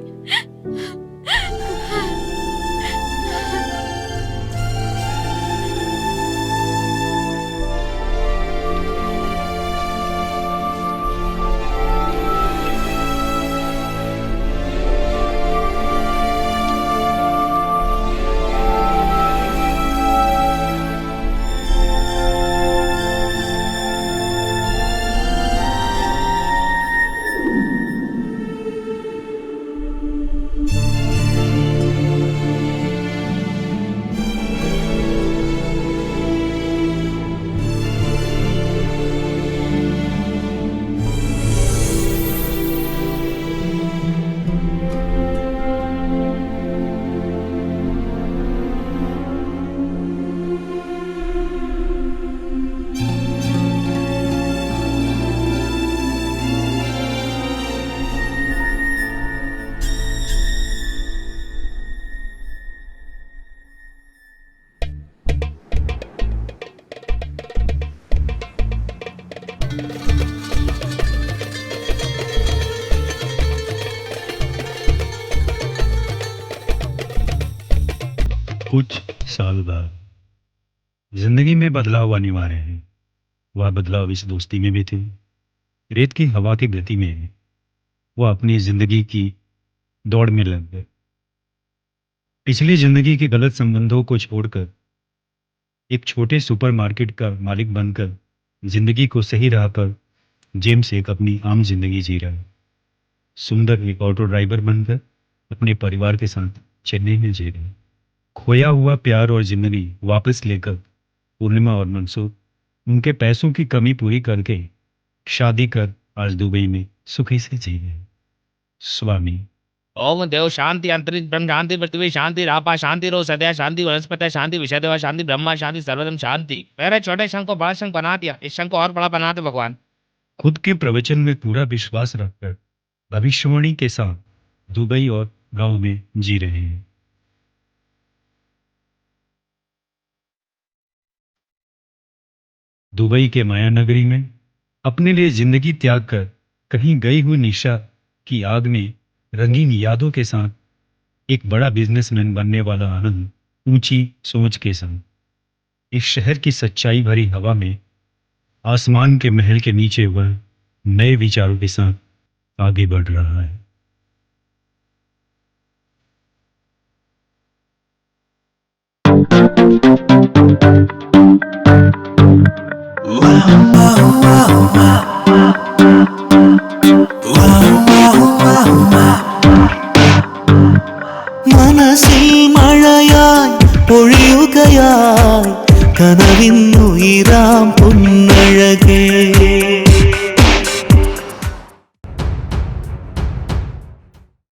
कुछ साल बाद जिंदगी में बदलाव अनिवार्य है। वह बदलाव इस दोस्ती में भी थे। रेत की हवा की गति में वह अपनी जिंदगी की दौड़ में लग गए। पिछली जिंदगी के गलत संबंधों को छोड़कर एक छोटे सुपरमार्केट का मालिक बनकर जिंदगी को सही राह पर जेम्स एक अपनी आम जिंदगी जी रहा है। सुंदर एक ऑटो ड्राइवर बनकर अपने परिवार के साथ चेन्नई में जी रहे हैं। खोया हुआ प्यार और जिंदगी वापस लेकर पूर्णिमा और मंसूर उनके पैसों की कमी पूरी करके शादी कर आज दुबई में सुखी से जी रहे हैं। स्वामी ओम देव शांति अंतरिक्ष ब्रह्म शांति पृथ्वी शांति रापा शांति रो सदया शांति वनस्पति शांति विषयदेवा शांति ब्रह्मा शांति सर्वधर्म शांति। मेरे छोटे शंख को बड़ा शंख बना दिया, इस शंख को और बड़ा बना दे भगवान। खुद के प्रवचन में पूरा विश्वास रखकर भविष्यवाणी के साथ दुबई और गांव में जी रहे हैं। दुबई के माया नगरी में अपने लिए जिंदगी त्याग कर कहीं गई हुई निशा की आग में रंगीन यादों के साथ एक बड़ा बिजनेसमैन बनने वाला आनंद ऊंची सोच के संग इस शहर की सच्चाई भरी हवा में आसमान के महल के नीचे वह नए विचारों के साथ आगे बढ़ रहा है। മനസ്സിൽ മഴയായി പൊഴിയുകയായി കനവിന്നുയിരാം പൊന്നഴകേ